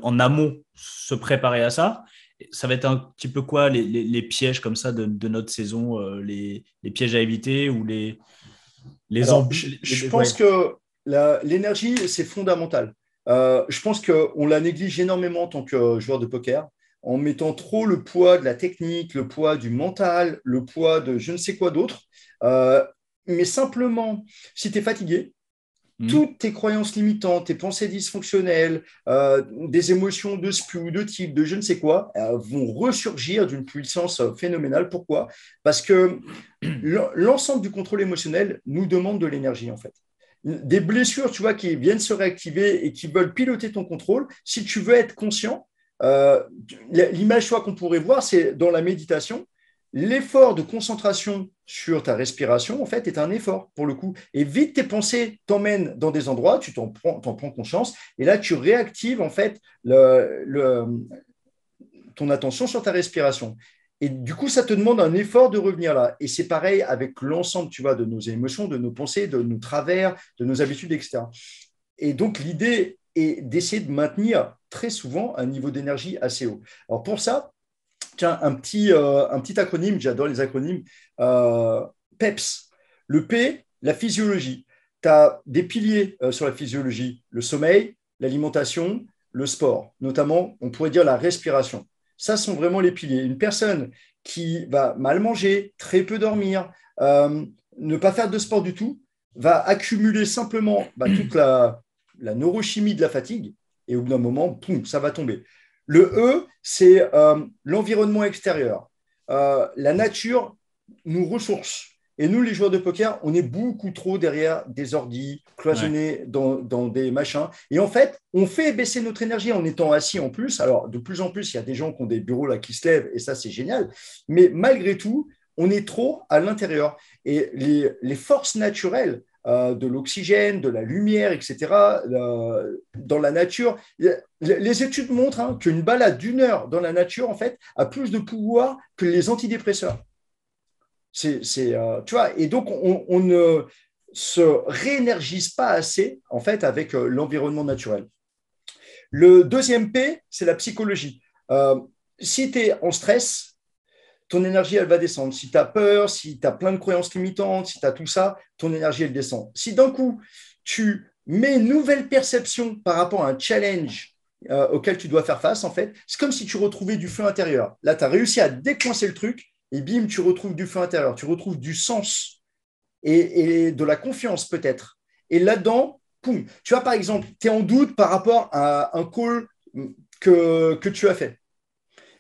en amont se préparer à ça. Ça va être un petit peu quoi les pièges comme ça de notre saison, les pièges à éviter ou les Alors, embûches. je pense Ouais, que l'énergie, c'est fondamental. Je pense qu'on la néglige énormément en tant que joueur de poker, en mettant trop le poids de la technique, le poids du mental, le poids de je ne sais quoi d'autre. Euh, mais simplement, si tu es fatigué, toutes tes croyances limitantes, tes pensées dysfonctionnelles, des émotions de spu ou de type, de je ne sais quoi, vont ressurgir d'une puissance phénoménale. Pourquoi? Parce que l'ensemble du contrôle émotionnel nous demande de l'énergie, en fait. Des blessures, tu vois, qui viennent se réactiver et qui veulent piloter ton contrôle, si tu veux être conscient, l'image qu'on pourrait voir, c'est dans la méditation, l'effort de concentration sur ta respiration, en fait, est un effort pour le coup. Et vite, tes pensées t'emmènent dans des endroits, tu t'en prends conscience, et là, tu réactives, en fait, ton attention sur ta respiration. Et du coup, ça te demande un effort de revenir là. Et c'est pareil avec l'ensemble, tu vois, de nos émotions, de nos pensées, de nos travers, de nos habitudes, etc. Et donc, l'idée est d'essayer de maintenir très souvent un niveau d'énergie assez haut. Alors, pour ça, tiens, un petit acronyme, j'adore les acronymes, PEPS. Le P, la physiologie. Tu as des piliers sur la physiologie, le sommeil, l'alimentation, le sport, notamment, on pourrait dire la respiration. Ça sont vraiment les piliers. Une personne qui va mal manger, très peu dormir, ne pas faire de sport du tout, va accumuler simplement toute la neurochimie de la fatigue et au bout d'un moment, poum, ça va tomber. Le E, c'est l'environnement extérieur. La nature nous ressource. Et nous, les joueurs de poker, on est beaucoup trop derrière des ordis, cloisonnés dans des machins. Et en fait, on fait baisser notre énergie en étant assis en plus. Alors, de plus en plus, il y a des gens qui ont des bureaux là qui se lèvent, et ça, c'est génial. Mais malgré tout, on est trop à l'intérieur. Et les forces naturelles de l'oxygène, de la lumière, etc., dans la nature, les études montrent qu'une balade d'1 heure dans la nature, en fait, a plus de pouvoir que les antidépresseurs. Tu vois, et donc on ne se réénergise pas assez en fait avec l'environnement naturel. Le deuxième P, c'est la psychologie. Si tu es en stress, ton énergie, elle va descendre. Si tu as peur, si tu as plein de croyances limitantes, si tu as tout ça, ton énergie, elle descend. Si d'un coup, tu mets une nouvelle perception par rapport à un challenge auquel tu dois faire face, en fait, c'est comme si tu retrouvais du feu intérieur. Là, tu as réussi à décoincer le truc et bim, tu retrouves du feu intérieur, tu retrouves du sens et de la confiance peut-être. Et là-dedans, poum, tu vois, par exemple, tu es en doute par rapport à un call que tu as fait.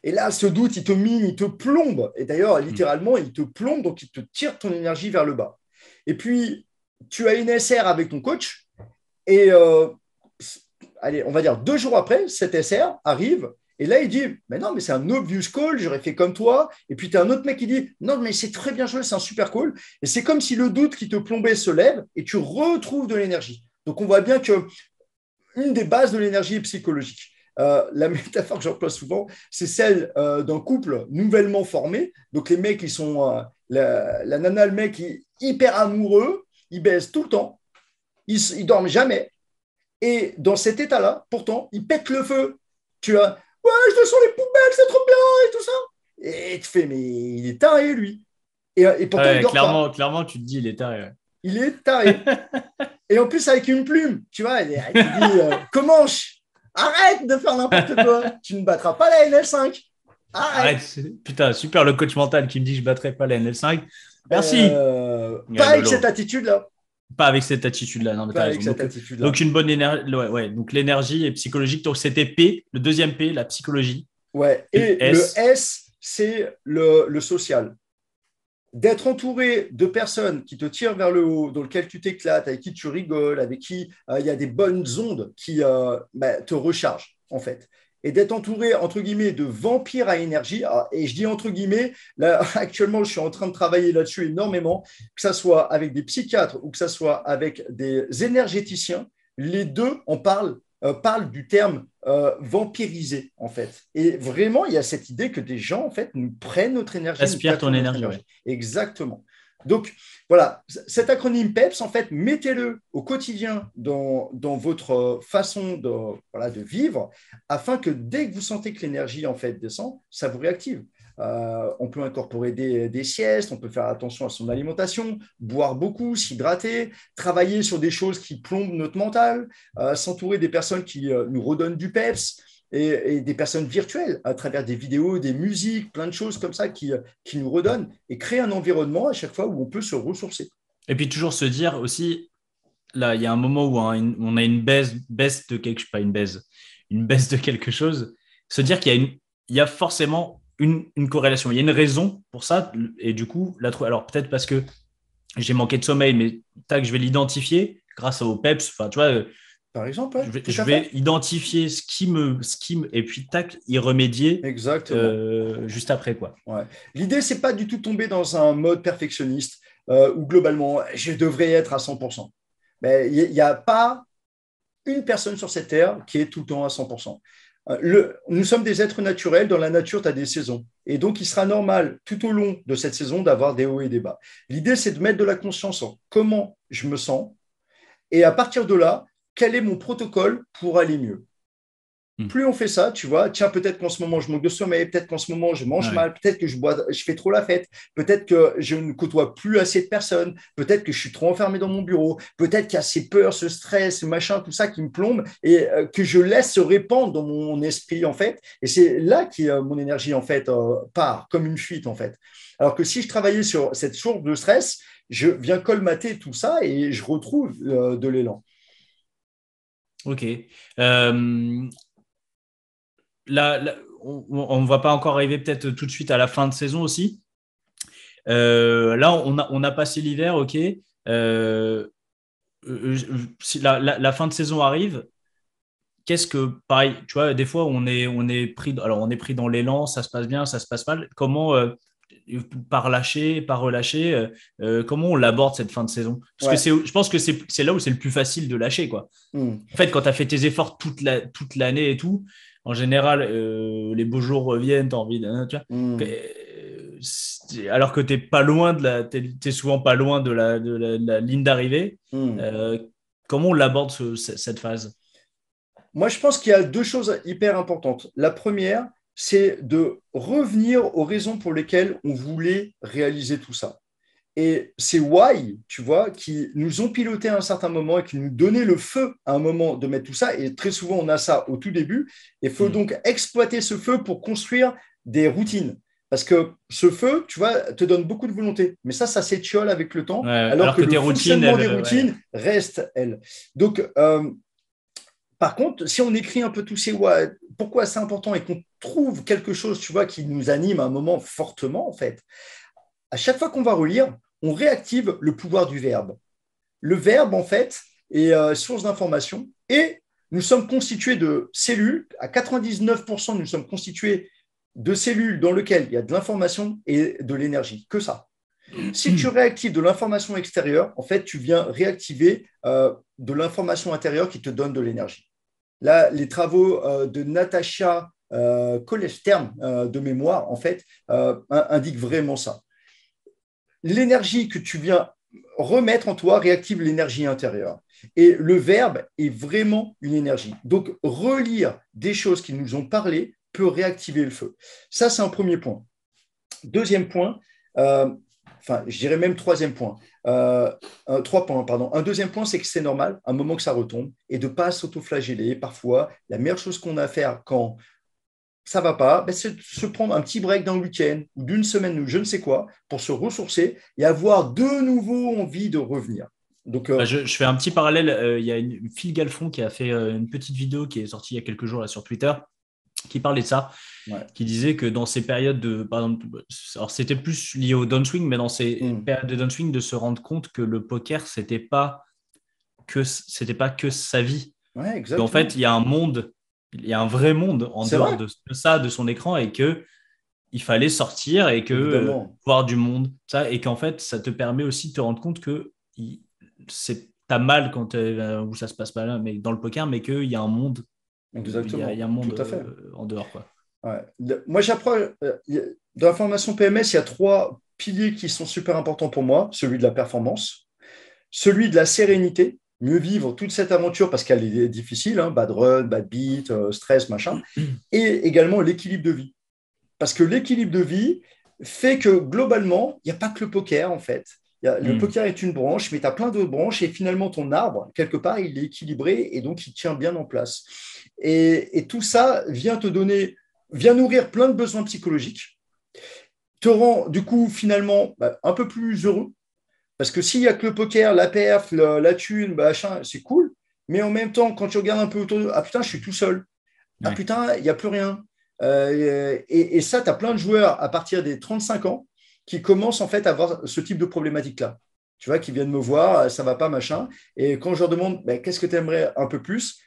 Et là, ce doute, il te mine, il te plombe. Et d'ailleurs, littéralement, il te plombe, donc il te tire ton énergie vers le bas. Et puis, tu as une SR avec ton coach. Et allez, on va dire 2 jours après, cette SR arrive. Et là, il dit, mais non, mais c'est un obvious call, j'aurais fait comme toi. Et puis, tu as un autre mec qui dit, non, mais c'est très bien joué, c'est un super call. Et c'est comme si le doute qui te plombait se lève et tu retrouves de l'énergie. Donc, on voit bien que une des bases de l'énergie est psychologique. La métaphore que j'emploie souvent, c'est celle d'un couple nouvellement formé. Donc, les mecs, ils sont. La nana, le mec, il est hyper amoureux, ils baissent tout le temps, ils dorment jamais. Et dans cet état-là, pourtant, ils pètent le feu. Tu vois, ouais, je descends les poubelles, c'est trop bien et tout ça. Et tu fais, mais il est taré, lui. Et pourtant, il dort pas. Clairement, tu te dis, il est taré. Il est taré. Et en plus, avec une plume, tu vois, il te dit comment arrête de faire n'importe quoi. Tu ne battras pas la NL5. Arrête. Putain, super le coach mental qui me dit que je ne battrai pas la NL5. Merci. Pas avec cette attitude-là. Pas avec cette attitude-là. Non, mais pas avec cette attitude-là. Donc, une bonne énergie. Ouais, donc, l'énergie est psychologique. Donc, c'était P, le deuxième P, la psychologie. Ouais. Et le S, c'est le social. D'être entouré de personnes qui te tirent vers le haut, dans lequel tu t'éclates, avec qui tu rigoles, avec qui il y a des bonnes ondes qui te rechargent, en fait. Et d'être entouré, entre guillemets, de vampires à énergie. Et je dis entre guillemets, là, actuellement, je suis en train de travailler là-dessus énormément, que ce soit avec des psychiatres ou que ce soit avec des énergéticiens. Les deux en parlent du terme vampirisé, en fait. Et vraiment, il y a cette idée que des gens, en fait, nous prennent notre énergie. Aspire ton énergie. Ouais. Exactement. Donc, voilà, cet acronyme PEPS, en fait, mettez-le au quotidien dans votre façon de vivre, afin que dès que vous sentez que l'énergie, en fait, descend, ça vous réactive. On peut incorporer des siestes, on peut faire attention à son alimentation, boire beaucoup, s'hydrater, travailler sur des choses qui plombent notre mental, s'entourer des personnes qui nous redonnent du peps et des personnes virtuelles à travers des vidéos, des musiques, plein de choses comme ça qui nous redonnent et créer un environnement à chaque fois où on peut se ressourcer. Et puis toujours se dire aussi, là, il y a un moment où on a une baisse de quelque chose, pas une baisse de quelque chose, se dire il y a forcément une corrélation, il y a une raison pour ça, et du coup, alors peut-être parce que j'ai manqué de sommeil, mais tac, je vais l'identifier grâce au PEPS, enfin, tu vois, Par exemple, ouais, tout je à fait. vais identifier et puis tac, y remédier Exactement. juste après, quoi. Ouais. L'idée, c'est pas du tout tomber dans un mode perfectionniste où globalement, je devrais être à 100%. Mais il n'y a pas une personne sur cette terre qui est tout le temps à 100%. Nous sommes des êtres naturels. Dans la nature, tu as des saisons. Et donc, il sera normal tout au long de cette saison d'avoir des hauts et des bas. L'idée, c'est de mettre de la conscience en comment je me sens. Et à partir de là, quel est mon protocole pour aller mieux? Hmm. Plus on fait ça, tu vois, tiens, peut-être qu'en ce moment, je manque de sommeil, peut-être qu'en ce moment, je mange Ouais. mal, peut-être que je fais trop la fête, peut-être que je ne côtoie plus assez de personnes, peut-être que je suis trop enfermé dans mon bureau, peut-être qu'il y a ces peurs, ce stress, ce machin, tout ça qui me plombe et que je laisse se répandre dans mon esprit, en fait. Et c'est là que mon énergie, en fait, part, comme une fuite, en fait. Alors que si je travaillais sur cette source de stress, je viens colmater tout ça et je retrouve de l'élan. Ok. Euh, on ne va pas encore arriver peut-être tout de suite à la fin de saison aussi. Là, on a passé l'hiver, ok. Si la fin de saison arrive, qu'est-ce que, pareil, tu vois, des fois, on est pris dans l'élan, ça se passe bien, ça se passe mal. Comment, par lâcher, par relâcher, comment on l'aborde cette fin de saison? Parce que Ouais. je pense que c'est là où c'est le plus facile de lâcher, quoi. Mm. En fait, quand tu as fait tes efforts toute l'année et tout, en général, les beaux jours reviennent, tu as envie de. Tu vois, Mm. alors que t'es souvent pas loin de la ligne d'arrivée. Mm. euh, Comment on l'aborde cette phase? Moi, je pense qu'il y a deux choses hyper importantes. La première, c'est de revenir aux raisons pour lesquelles on voulait réaliser tout ça. Et c'est why, tu vois, qui nous ont piloté à un certain moment et qui nous donnaient le feu à un moment de mettre tout ça. Et très souvent, on a ça au tout début. Il faut Hmm. donc exploiter ce feu pour construire des routines. Parce que ce feu, tu vois, te donne beaucoup de volonté. Mais ça s'étiole avec le temps, Ouais, alors alors que que le tes routines, fonctionnement elles, des ouais. routines reste, elle. Donc, par contre, si on écrit un peu tous ces pourquoi c'est important et qu'on trouve quelque chose, tu vois, qui nous anime à un moment fortement, en fait, à chaque fois qu'on va relire, on réactive le pouvoir du verbe. Le verbe, en fait, est source d'information et nous sommes constitués de cellules. À 99%, nous sommes constitués de cellules dans lesquelles il y a de l'information et de l'énergie. Que ça. Si tu réactives de l'information extérieure, en fait, tu viens réactiver de l'information intérieure qui te donne de l'énergie. Là, les travaux de Natacha Kollestern de mémoire, en fait, indiquent vraiment ça. L'énergie que tu viens remettre en toi réactive l'énergie intérieure. Et le verbe est vraiment une énergie. Donc, relire des choses qui nous ont parlé peut réactiver le feu. Ça, c'est un premier point. Deuxième point, enfin, je dirais même troisième point. 3 points, pardon. Un deuxième point, c'est que c'est normal, un moment que ça retombe, et de ne pas s'autoflageller. Parfois, la meilleure chose qu'on a à faire quand ça ne va pas, ben, c'est de se prendre un petit break d'un week-end ou d'une semaine ou je ne sais quoi pour se ressourcer et avoir de nouveau envie de revenir. Donc, Bah, je fais un petit parallèle. Il y a Phil Galfond qui a fait une petite vidéo qui est sortie il y a quelques jours là, sur Twitter qui parlait de ça, ouais. qui disait que dans ces périodes de, par exemple, alors c'était plus lié au downswing, mais dans ces Mm. périodes de downswing, de se rendre compte que le poker, c'était pas que sa vie. Ouais, Qu'en fait, exactement. il y a un vrai monde en C'est dehors vrai, de ça, de son écran, et que il fallait sortir et que évidemment. voir du monde, ça, et qu'en fait, ça te permet aussi de te rendre compte que t'as mal quand où ça se passe pas là, mais dans le poker, mais qu'il y a un monde, il y a Exactement. un monde Tout à fait. en dehors, quoi. Ouais. Moi, j'apprends. Dans la formation PMS, il y a 3 piliers qui sont super importants pour moi. Celui de la performance, celui de la sérénité, mieux vivre toute cette aventure parce qu'elle est difficile, hein, bad run, bad beat, stress, machin, et également l'équilibre de vie. Parce que l'équilibre de vie fait que globalement, il n'y a pas que le poker en fait. Le Hmm. poker est une branche, mais tu as plein d'autres branches et finalement ton arbre, quelque part, il est équilibré et donc il tient bien en place. Et tout ça vient te donner, vient nourrir plein de besoins psychologiques, te rend du coup finalement un peu plus heureux, Parce que s'il n'y a que le poker, la perf, la thune, machin, c'est cool. Mais en même temps, quand tu regardes un peu autour, ah putain, je suis tout seul. Ah Ouais. putain, il n'y a plus rien. Et ça, tu as plein de joueurs à partir des 35 ans qui commencent en fait à avoir ce type de problématique-là. Tu vois, qui viennent me voir, ça va pas, machin. Et quand je leur demande, qu'est-ce que tu aimerais un peu plus,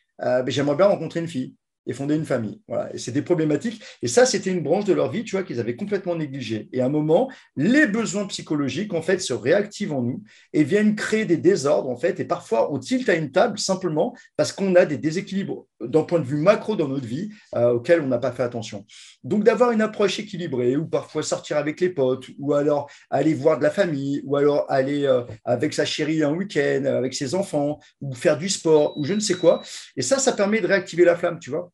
j'aimerais bien rencontrer une fille et fonder une famille. Voilà. Et c'est des problématiques. Et ça, c'était une branche de leur vie, tu vois, qu'ils avaient complètement négligée. Et à un moment, les besoins psychologiques, en fait, se réactivent en nous et viennent créer des désordres, en fait. Et parfois, on tilte à une table simplement parce qu'on a des déséquilibres d'un point de vue macro dans notre vie auxquels on n'a pas fait attention. Donc, d'avoir une approche équilibrée ou parfois sortir avec les potes ou alors aller voir de la famille ou alors aller avec sa chérie un week-end, avec ses enfants ou faire du sport ou je ne sais quoi. Et ça permet de réactiver la flamme, tu vois.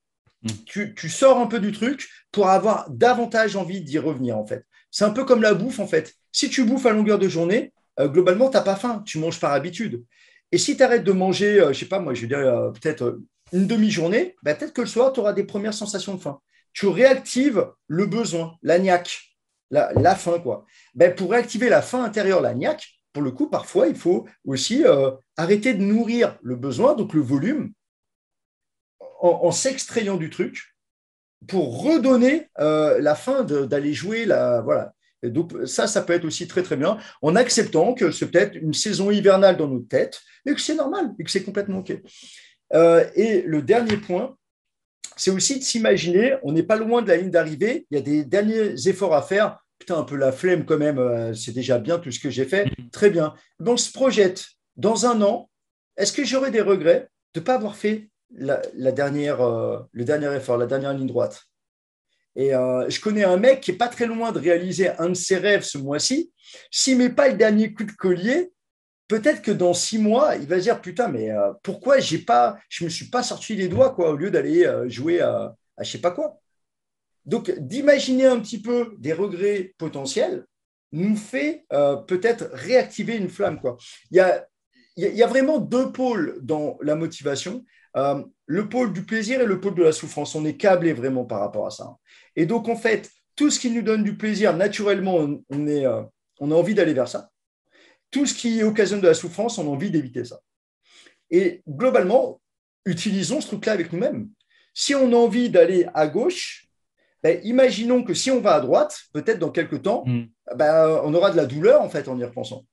Tu sors un peu du truc pour avoir davantage envie d'y revenir, en fait. C'est un peu comme la bouffe, en fait. Si tu bouffes à longueur de journée, globalement, tu n'as pas faim. Tu manges par habitude. Et si tu arrêtes de manger, je ne sais pas, moi, je veux dire, peut-être une demi-journée, peut-être que le soir, tu auras des premières sensations de faim. Tu réactives le besoin, la niaque, la faim, quoi. Pour réactiver la faim intérieure, la niaque, pour le coup, parfois, il faut aussi arrêter de nourrir le besoin, donc le volume, en s'extrayant du truc pour redonner la fin d'aller jouer. Voilà. Et donc, ça peut être aussi très, très bien en acceptant que c'est peut-être une saison hivernale dans notre tête et que c'est normal et que c'est complètement OK. Et le dernier point, c'est aussi de s'imaginer, on n'est pas loin de la ligne d'arrivée, il y a des derniers efforts à faire. Putain, un peu la flemme quand même, c'est déjà bien tout ce que j'ai fait. Très bien. On se projette dans un an. Est-ce que j'aurai des regrets de ne pas avoir fait le dernier effort, la dernière ligne droite? Et je connais un mec qui n'est pas très loin de réaliser un de ses rêves ce mois-ci. S'il ne met pas le dernier coup de collier, peut-être que dans 6 mois, il va se dire putain, mais pourquoi je ne me suis pas sorti les doigts quoi, au lieu d'aller jouer à je ne sais pas quoi. Donc, d'imaginer un petit peu des regrets potentiels nous fait peut-être réactiver une flamme, quoi. Il y a vraiment deux pôles dans la motivation. Le pôle du plaisir et le pôle de la souffrance. On est câblé vraiment par rapport à ça. Et donc, en fait, tout ce qui nous donne du plaisir, naturellement, on a envie d'aller vers ça. Tout ce qui occasionne de la souffrance, on a envie d'éviter ça. Et globalement, utilisons ce truc-là avec nous-mêmes. Si on a envie d'aller à gauche, imaginons que si on va à droite, peut-être dans quelques temps, on aura de la douleur en fait en y repensant.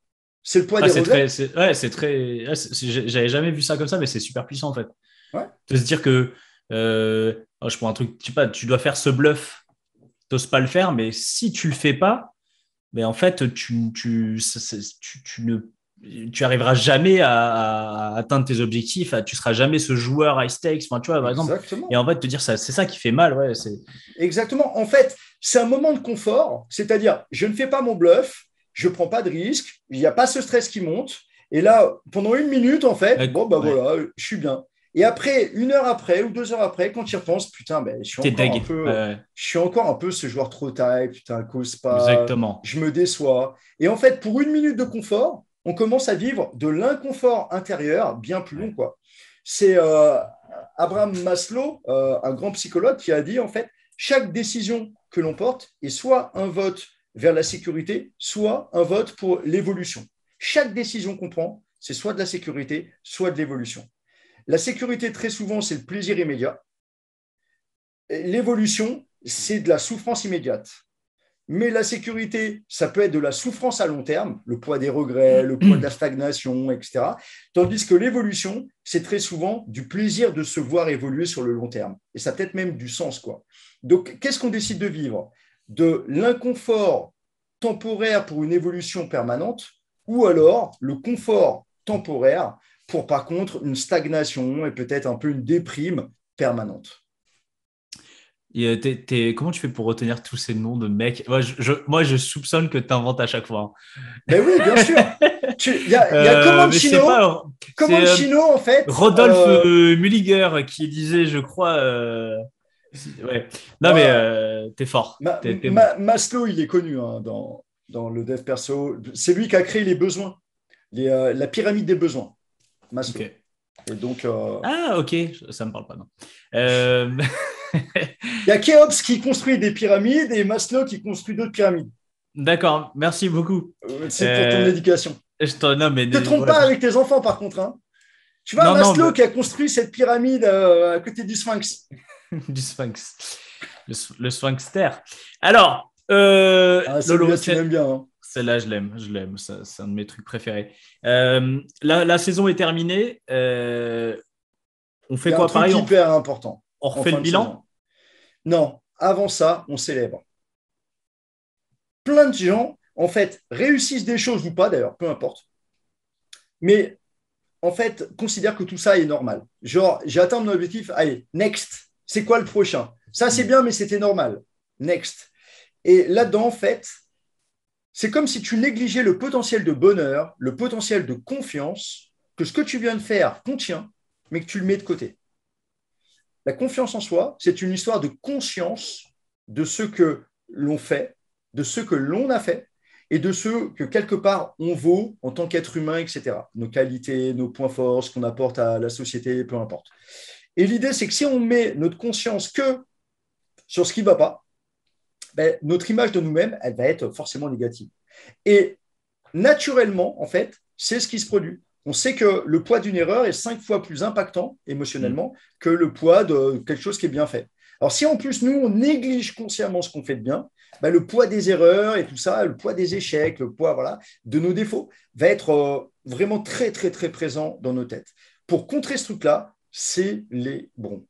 C'est le poids des regrets. J'avais jamais vu ça comme ça, mais c'est super puissant en fait. Ouais. De se dire que je prends un truc, je sais pas, tu dois faire ce bluff, t'oses pas le faire, mais si tu le fais pas, en fait, tu arriveras jamais à atteindre tes objectifs, tu seras jamais ce joueur high stakes, enfin, tu vois, par exemple. Exactement. Et en fait, te dire ça, c'est ça qui fait mal, ouais. Exactement. En fait, c'est un moment de confort, c'est-à-dire, je ne fais pas mon bluff, je ne prends pas de risque, il n'y a pas ce stress qui monte. Et là, pendant 1 minute, en fait, voilà, je suis bien. Et après, 1 heure après ou 2 heures après, quand tu y repenses, putain, je suis encore un peu ce joueur trop taille, putain, cause pas, exactement. je me déçois. Et en fait, pour 1 minute de confort, on commence à vivre de l'inconfort intérieur bien plus long, quoi. C'est Abraham Maslow, un grand psychologue, qui a dit, en fait, chaque décision que l'on porte est soit un vote vers la sécurité, soit un vote pour l'évolution. Chaque décision qu'on prend, c'est soit de la sécurité, soit de l'évolution. La sécurité, très souvent, c'est le plaisir immédiat. L'évolution, c'est de la souffrance immédiate. Mais la sécurité, ça peut être de la souffrance à long terme, le poids des regrets, le poids de la stagnation, etc. Tandis que l'évolution, c'est très souvent du plaisir de se voir évoluer sur le long terme. Et ça a peut-être même du sens, quoi. Donc, qu'est-ce qu'on décide de vivre? De l'inconfort temporaire pour une évolution permanente ou alors le confort temporaire pour, par contre, une stagnation et peut-être un peu une déprime permanente. Et comment tu fais pour retenir tous ces noms de mecs? Moi, je soupçonne que tu inventes à chaque fois. Ben oui, bien sûr. Il y a Comanchino, en fait. Rodolphe Mulliger qui disait, je crois. Ouais. Non, mais t'es fort. Maslow, il est connu dans le dev perso. C'est lui qui a créé les besoins, la pyramide des besoins. Maslow. Okay. Et donc, Ah, ok, ça me parle pas, non. Il y a Khéops qui construit des pyramides et Maslow qui construit d'autres pyramides. D'accord, merci beaucoup. C'est pour ton éducation. Non, mais Ne te trompe pas avec tes enfants, par contre. Hein. Tu vois, non, non, Maslow mais... qui a construit cette pyramide à côté du Sphinx. du Sphinx. Le Sphinxter. Alors, Ah, Lolo, celui-là, tu l'aimes bien. Hein. celle-là, je l'aime. Je l'aime. C'est un de mes trucs préférés. La saison est terminée. On Il fait y a un quoi? truc Pareil, hyper important on en refait le fin de bilan? saison. Non, avant ça, on célèbre. Plein de gens, en fait, réussissent des choses ou pas, d'ailleurs, peu importe. Mais en fait, considère que tout ça est normal. Genre, j'ai atteint mon objectif, allez, next. C'est quoi le prochain? Ça, c'est bien, mais c'était normal. Next. Et là-dedans, en fait, c'est comme si tu négligeais le potentiel de bonheur, le potentiel de confiance que ce que tu viens de faire contient, mais que tu le mets de côté. La confiance en soi, c'est une histoire de conscience de ce que l'on fait, de ce que l'on a fait et de ce que quelque part on vaut en tant qu'être humain, etc. Nos qualités, nos points forts, ce qu'on apporte à la société, peu importe. Et l'idée, c'est que si on met notre conscience que sur ce qui ne va pas, ben, notre image de nous-mêmes, elle va être forcément négative. Et naturellement, en fait, c'est ce qui se produit. On sait que le poids d'une erreur est 5 fois plus impactant émotionnellement que le poids de quelque chose qui est bien fait. Alors, si en plus, nous, on néglige consciemment ce qu'on fait de bien, ben, le poids des erreurs et tout ça, le poids des échecs, le poids voilà, de nos défauts va être vraiment très, très, très présent dans nos têtes. Pour contrer ce truc-là, c'est les bons.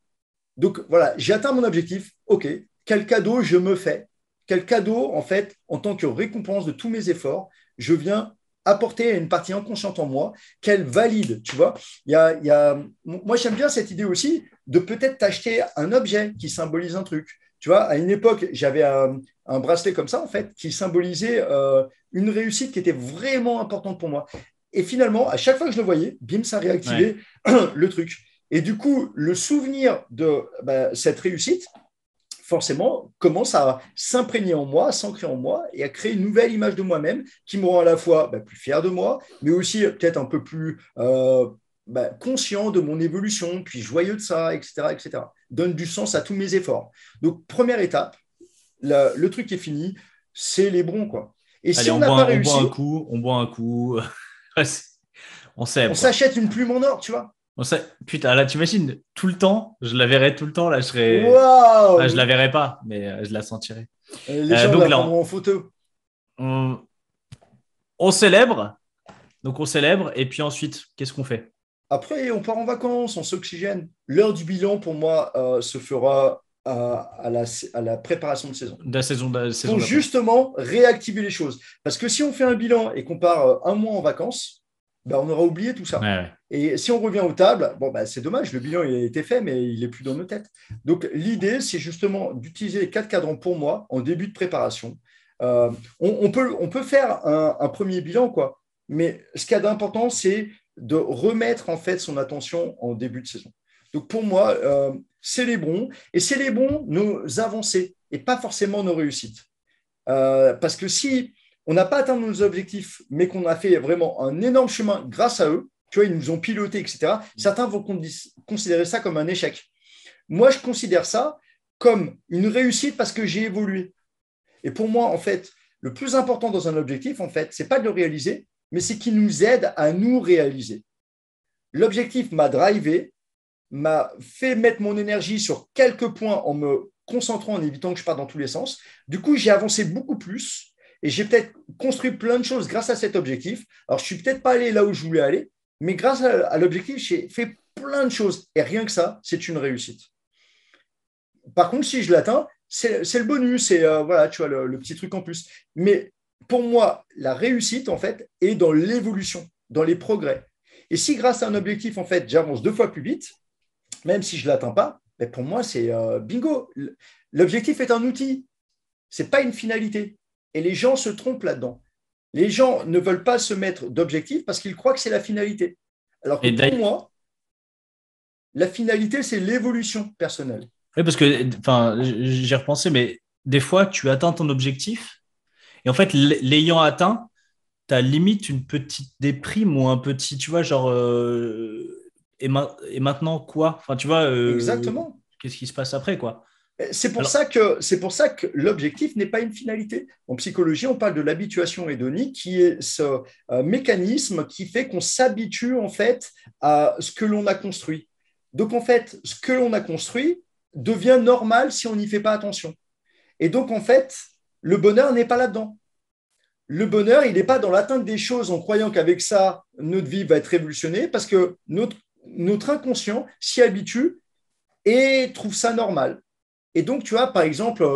Donc, voilà, j'ai atteint mon objectif. OK, quel cadeau je me fais? Quel cadeau, en fait, en tant que récompense de tous mes efforts, je viens apporter à une partie inconsciente en moi qu'elle valide, tu vois. Moi, j'aime bien cette idée aussi de peut-être t'acheter un objet qui symbolise un truc. Tu vois, à une époque, j'avais un bracelet comme ça, en fait, qui symbolisait une réussite qui était vraiment importante pour moi. Et finalement, à chaque fois que je le voyais, bim, ça réactivait Ouais. le truc. Et du coup, le souvenir de cette réussite, forcément, commence à s'imprégner en moi, à s'ancrer en moi et à créer une nouvelle image de moi-même qui me rend à la fois plus fier de moi, mais aussi peut-être un peu plus conscient de mon évolution, puis joyeux de ça, etc., etc. Donne du sens à tous mes efforts. Donc, première étape, le truc qui est fini, c'est les bons, quoi. Et si Allez, on n'a pas on boit un réussi, coup. On boit un coup. On on sait, quoi. s'achète une plume en or, tu vois. Putain, là, tu imagines, tout le temps, je la verrais tout le temps, là, je serais. Ah, je Waouh. la verrais pas, mais je la sentirais. Les gens Donc la là, prendront en photo. on, on célèbre. Donc on célèbre. Et puis ensuite, qu'est-ce qu'on fait? Après, on part en vacances, on s'oxygène. L'heure du bilan, pour moi, se fera à la préparation de saison. De la saison Pour d'après. justement réactiver les choses. Parce que si on fait un bilan et qu'on part un mois en vacances, ben, on aura oublié tout Ouais, ça. ouais. Et si on revient aux tables, bon, ben, c'est dommage, le bilan il a été fait, mais il n'est plus dans nos têtes. Donc l'idée, c'est justement d'utiliser les 4 cadrans pour moi en début de préparation. On peut faire un premier bilan, quoi. Mais ce qu'il y a d'important, c'est de remettre en fait son attention en début de saison. Donc pour moi, célébrons et célébrons nos avancées et pas forcément nos réussites. Parce que si on n'a pas atteint nos objectifs, mais qu'on a fait vraiment un énorme chemin grâce à eux, tu vois, ils nous ont pilotés, etc., certains vont considérer ça comme un échec. Moi, je considère ça comme une réussite parce que j'ai évolué. Et pour moi, en fait, le plus important dans un objectif, en fait, c'est pas de le réaliser, mais c'est qu'il nous aide à nous réaliser. L'objectif m'a drivé, m'a fait mettre mon énergie sur quelques points en me concentrant, en évitant que je parte dans tous les sens. Du coup, j'ai avancé beaucoup plus et j'ai peut-être construit plein de choses grâce à cet objectif. Alors, je ne suis peut-être pas allé là où je voulais aller, mais grâce à l'objectif, j'ai fait plein de choses. Et rien que ça, c'est une réussite. Par contre, si je l'atteins, c'est le bonus, c'est voilà, tu vois, le petit truc en plus. Mais pour moi, la réussite, en fait, est dans l'évolution, dans les progrès. Et si grâce à un objectif, en fait, j'avance 2 fois plus vite, même si je ne l'atteins pas, mais pour moi, c'est bingo. L'objectif est un outil, ce n'est pas une finalité. Et les gens se trompent là-dedans. Les gens ne veulent pas se mettre d'objectif parce qu'ils croient que c'est la finalité. Alors que Et pour d'ailleurs, moi, la finalité, c'est l'évolution personnelle. oui, parce que, enfin, j'ai repensé, mais des fois, tu atteins ton objectif et en fait, l'ayant atteint, tu as limite une petite déprime ou un petit, tu vois, genre, et maintenant quoi? Enfin, tu vois, Exactement. qu'est-ce qui se passe après, quoi? Alors, C'est pour ça que l'objectif n'est pas une finalité. En psychologie, on parle de l'habituation hédonique, qui est ce mécanisme qui fait qu'on s'habitue en fait à ce que l'on a construit. Donc en fait, ce que l'on a construit devient normal si on n'y fait pas attention. Et donc en fait, le bonheur n'est pas là-dedans. Le bonheur, il n'est pas dans l'atteinte des choses en croyant qu'avec ça, notre vie va être révolutionnée, parce que notre inconscient s'y habitue et trouve ça normal. Et donc, tu vois, par exemple,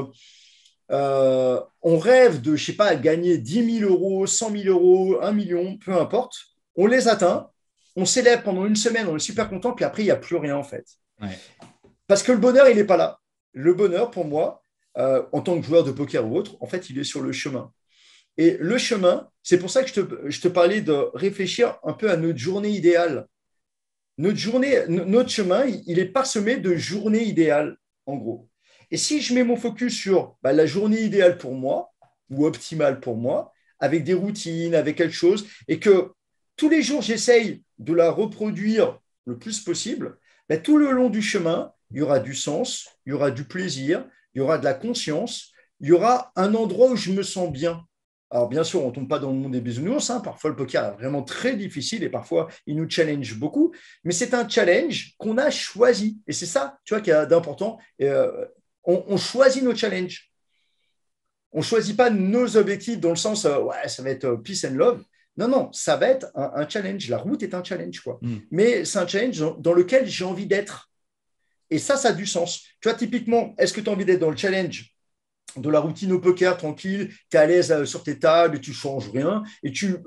on rêve de, je sais pas, gagner 10 000 euros, 100 000 euros, 1 million, peu importe. On les atteint, on célèbre pendant une semaine, on est super content, puis après, il n'y a plus rien en fait. ouais. Parce que le bonheur, il n'est pas là. Le bonheur, pour moi, en tant que joueur de poker ou autre, en fait, il est sur le chemin. Et le chemin, c'est pour ça que je te parlais de réfléchir un peu à notre journée idéale. Notre chemin, il est parsemé de journées idéales, en gros. Et si je mets mon focus sur la journée idéale pour moi, ou optimale pour moi, avec des routines, avec quelque chose, et que tous les jours, j'essaye de la reproduire le plus possible, tout le long du chemin, il y aura du sens, il y aura du plaisir, il y aura de la conscience, il y aura un endroit où je me sens bien. Alors, bien sûr, on ne tombe pas dans le monde des bisounours. Parfois, le poker est vraiment très difficile et parfois, il nous challenge beaucoup. Mais c'est un challenge qu'on a choisi. Et c'est ça, tu vois, qui est d'important. On choisit nos challenges. On ne choisit pas nos objectifs dans le sens, ouais, ça va être peace and love. Non, non, ça va être un challenge. La route est un challenge, quoi. Mais c'est un challenge dans lequel j'ai envie d'être. Et ça a du sens. Tu vois, typiquement, est-ce que tu as envie d'être dans le challenge de la routine au poker tranquille, tu es à l'aise sur tes tables et tu ne changes rien, et tu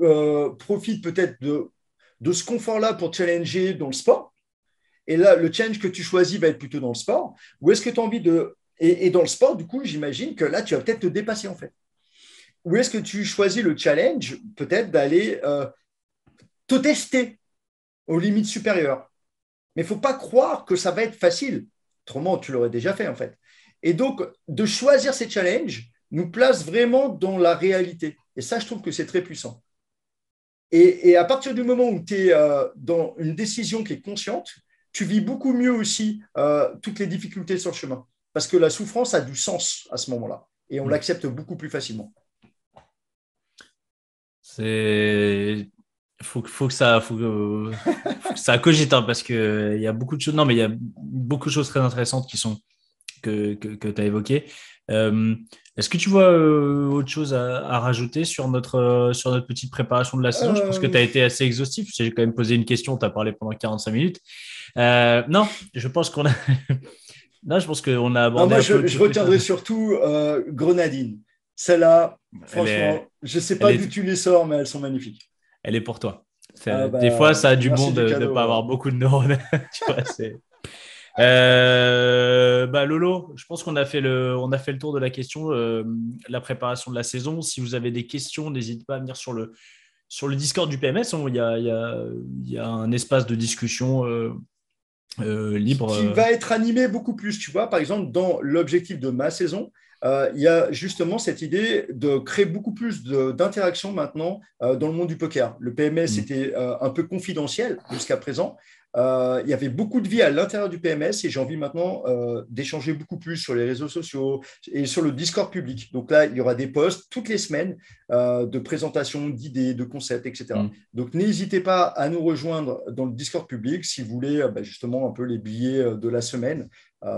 profites peut-être de ce confort-là pour te challenger dans le sport, et là, le challenge que tu choisis va être plutôt dans le sport, ou est-ce que tu as envie de... Et dans le sport, du coup, j'imagine que là, tu vas peut-être te dépasser, en fait. Ou est-ce que tu choisis le challenge, peut-être, d'aller te tester aux limites supérieures. Mais il ne faut pas croire que ça va être facile. Autrement, tu l'aurais déjà fait, en fait. Et donc, de choisir ces challenges nous place vraiment dans la réalité. Et ça, je trouve que c'est très puissant. Et à partir du moment où tu es dans une décision qui est consciente, tu vis beaucoup mieux aussi toutes les difficultés sur le chemin. Parce que la souffrance a du sens à ce moment-là. Et on l'accepte beaucoup plus facilement. Faut que ça cogite, hein, parce que il y a beaucoup de choses. Non, mais il y a beaucoup de choses très intéressantes que tu as évoquées. Est-ce que tu vois autre chose à rajouter sur notre petite préparation de la saison? Je pense que tu as été assez exhaustif. J'ai quand même posé une question, tu as parlé pendant 45 minutes. Non, je pense qu'on a, non, je pense qu'on a Non, abordé moi, un peu je toutes les retiendrai choses. surtout Grenadine. Celle-là, Elle est, franchement, je ne sais elle pas d'où est, tu les sors, mais elles sont magnifiques. elle est pour toi. Ah Des fois, bah, ça a du bon merci du de ne cadeau pas avoir alors. beaucoup de neurones. Tu vois, c'est... Bah Lolo, je pense on a fait le tour de la question, la préparation de la saison. Si vous avez des questions, n'hésitez pas à venir sur le Discord du PMS. Il y a un espace de discussion libre. Qui va être animé beaucoup plus. Tu vois, par exemple, dans l'objectif de ma saison, il y a justement cette idée de créer beaucoup plus d'interaction maintenant dans le monde du poker. Le PMS était un peu confidentiel jusqu'à présent. Il y avait beaucoup de vie à l'intérieur du PMS et j'ai envie maintenant d'échanger beaucoup plus sur les réseaux sociaux et sur le Discord public. Donc là, il y aura des posts toutes les semaines de présentation d'idées, de concepts, etc. Mm. Donc n'hésitez pas à nous rejoindre dans le Discord public si vous voulez justement un peu les billets de la semaine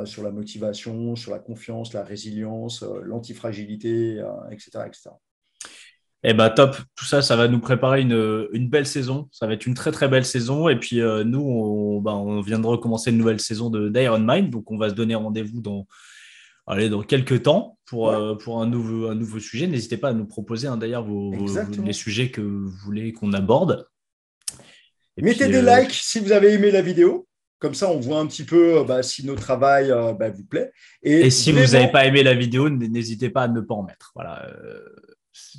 sur la motivation, sur la confiance, la résilience, l'antifragilité, etc., etc. Eh ben top, tout ça, ça va nous préparer une belle saison. Ça va être une très très belle saison. Et puis nous, on vient de recommencer une nouvelle saison d'Iron Mind. Donc on va se donner rendez-vous dans quelques temps Ouais, pour un nouveau sujet. N'hésitez pas à nous proposer d'ailleurs les exactement. sujets que vous voulez qu'on aborde. Et Mettez puis, des likes si vous avez aimé la vidéo. Comme ça, on voit un petit peu si notre travail vous plaît. et Et si vous n'avez vraiment, pas aimé la vidéo, n'hésitez pas à ne pas en mettre. Voilà.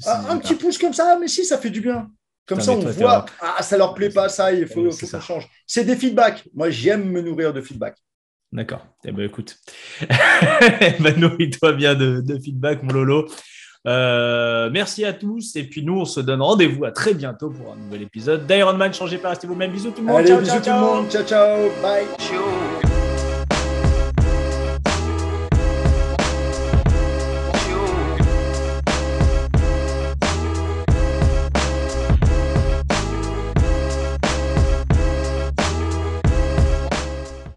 un petit pouce comme ça, mais si, ça fait du bien. Comme Putain, ça, mais on toi, voit, ça leur plaît pas, ça, c'est faut qu'on ça. change. C'est des feedbacks. Moi, j'aime me nourrir de feedbacks. D'accord. Eh ben écoute, nourris-toi bien de feedback, mon Lolo. Merci à tous. Et puis nous, on se donne rendez-vous à très bientôt pour un nouvel épisode d'Iron Man. Changez pas, restez vous-même. Bisous tout le monde. Allez, Ciao, bisous ciao, tout le ciao. monde. Ciao, ciao. Bye.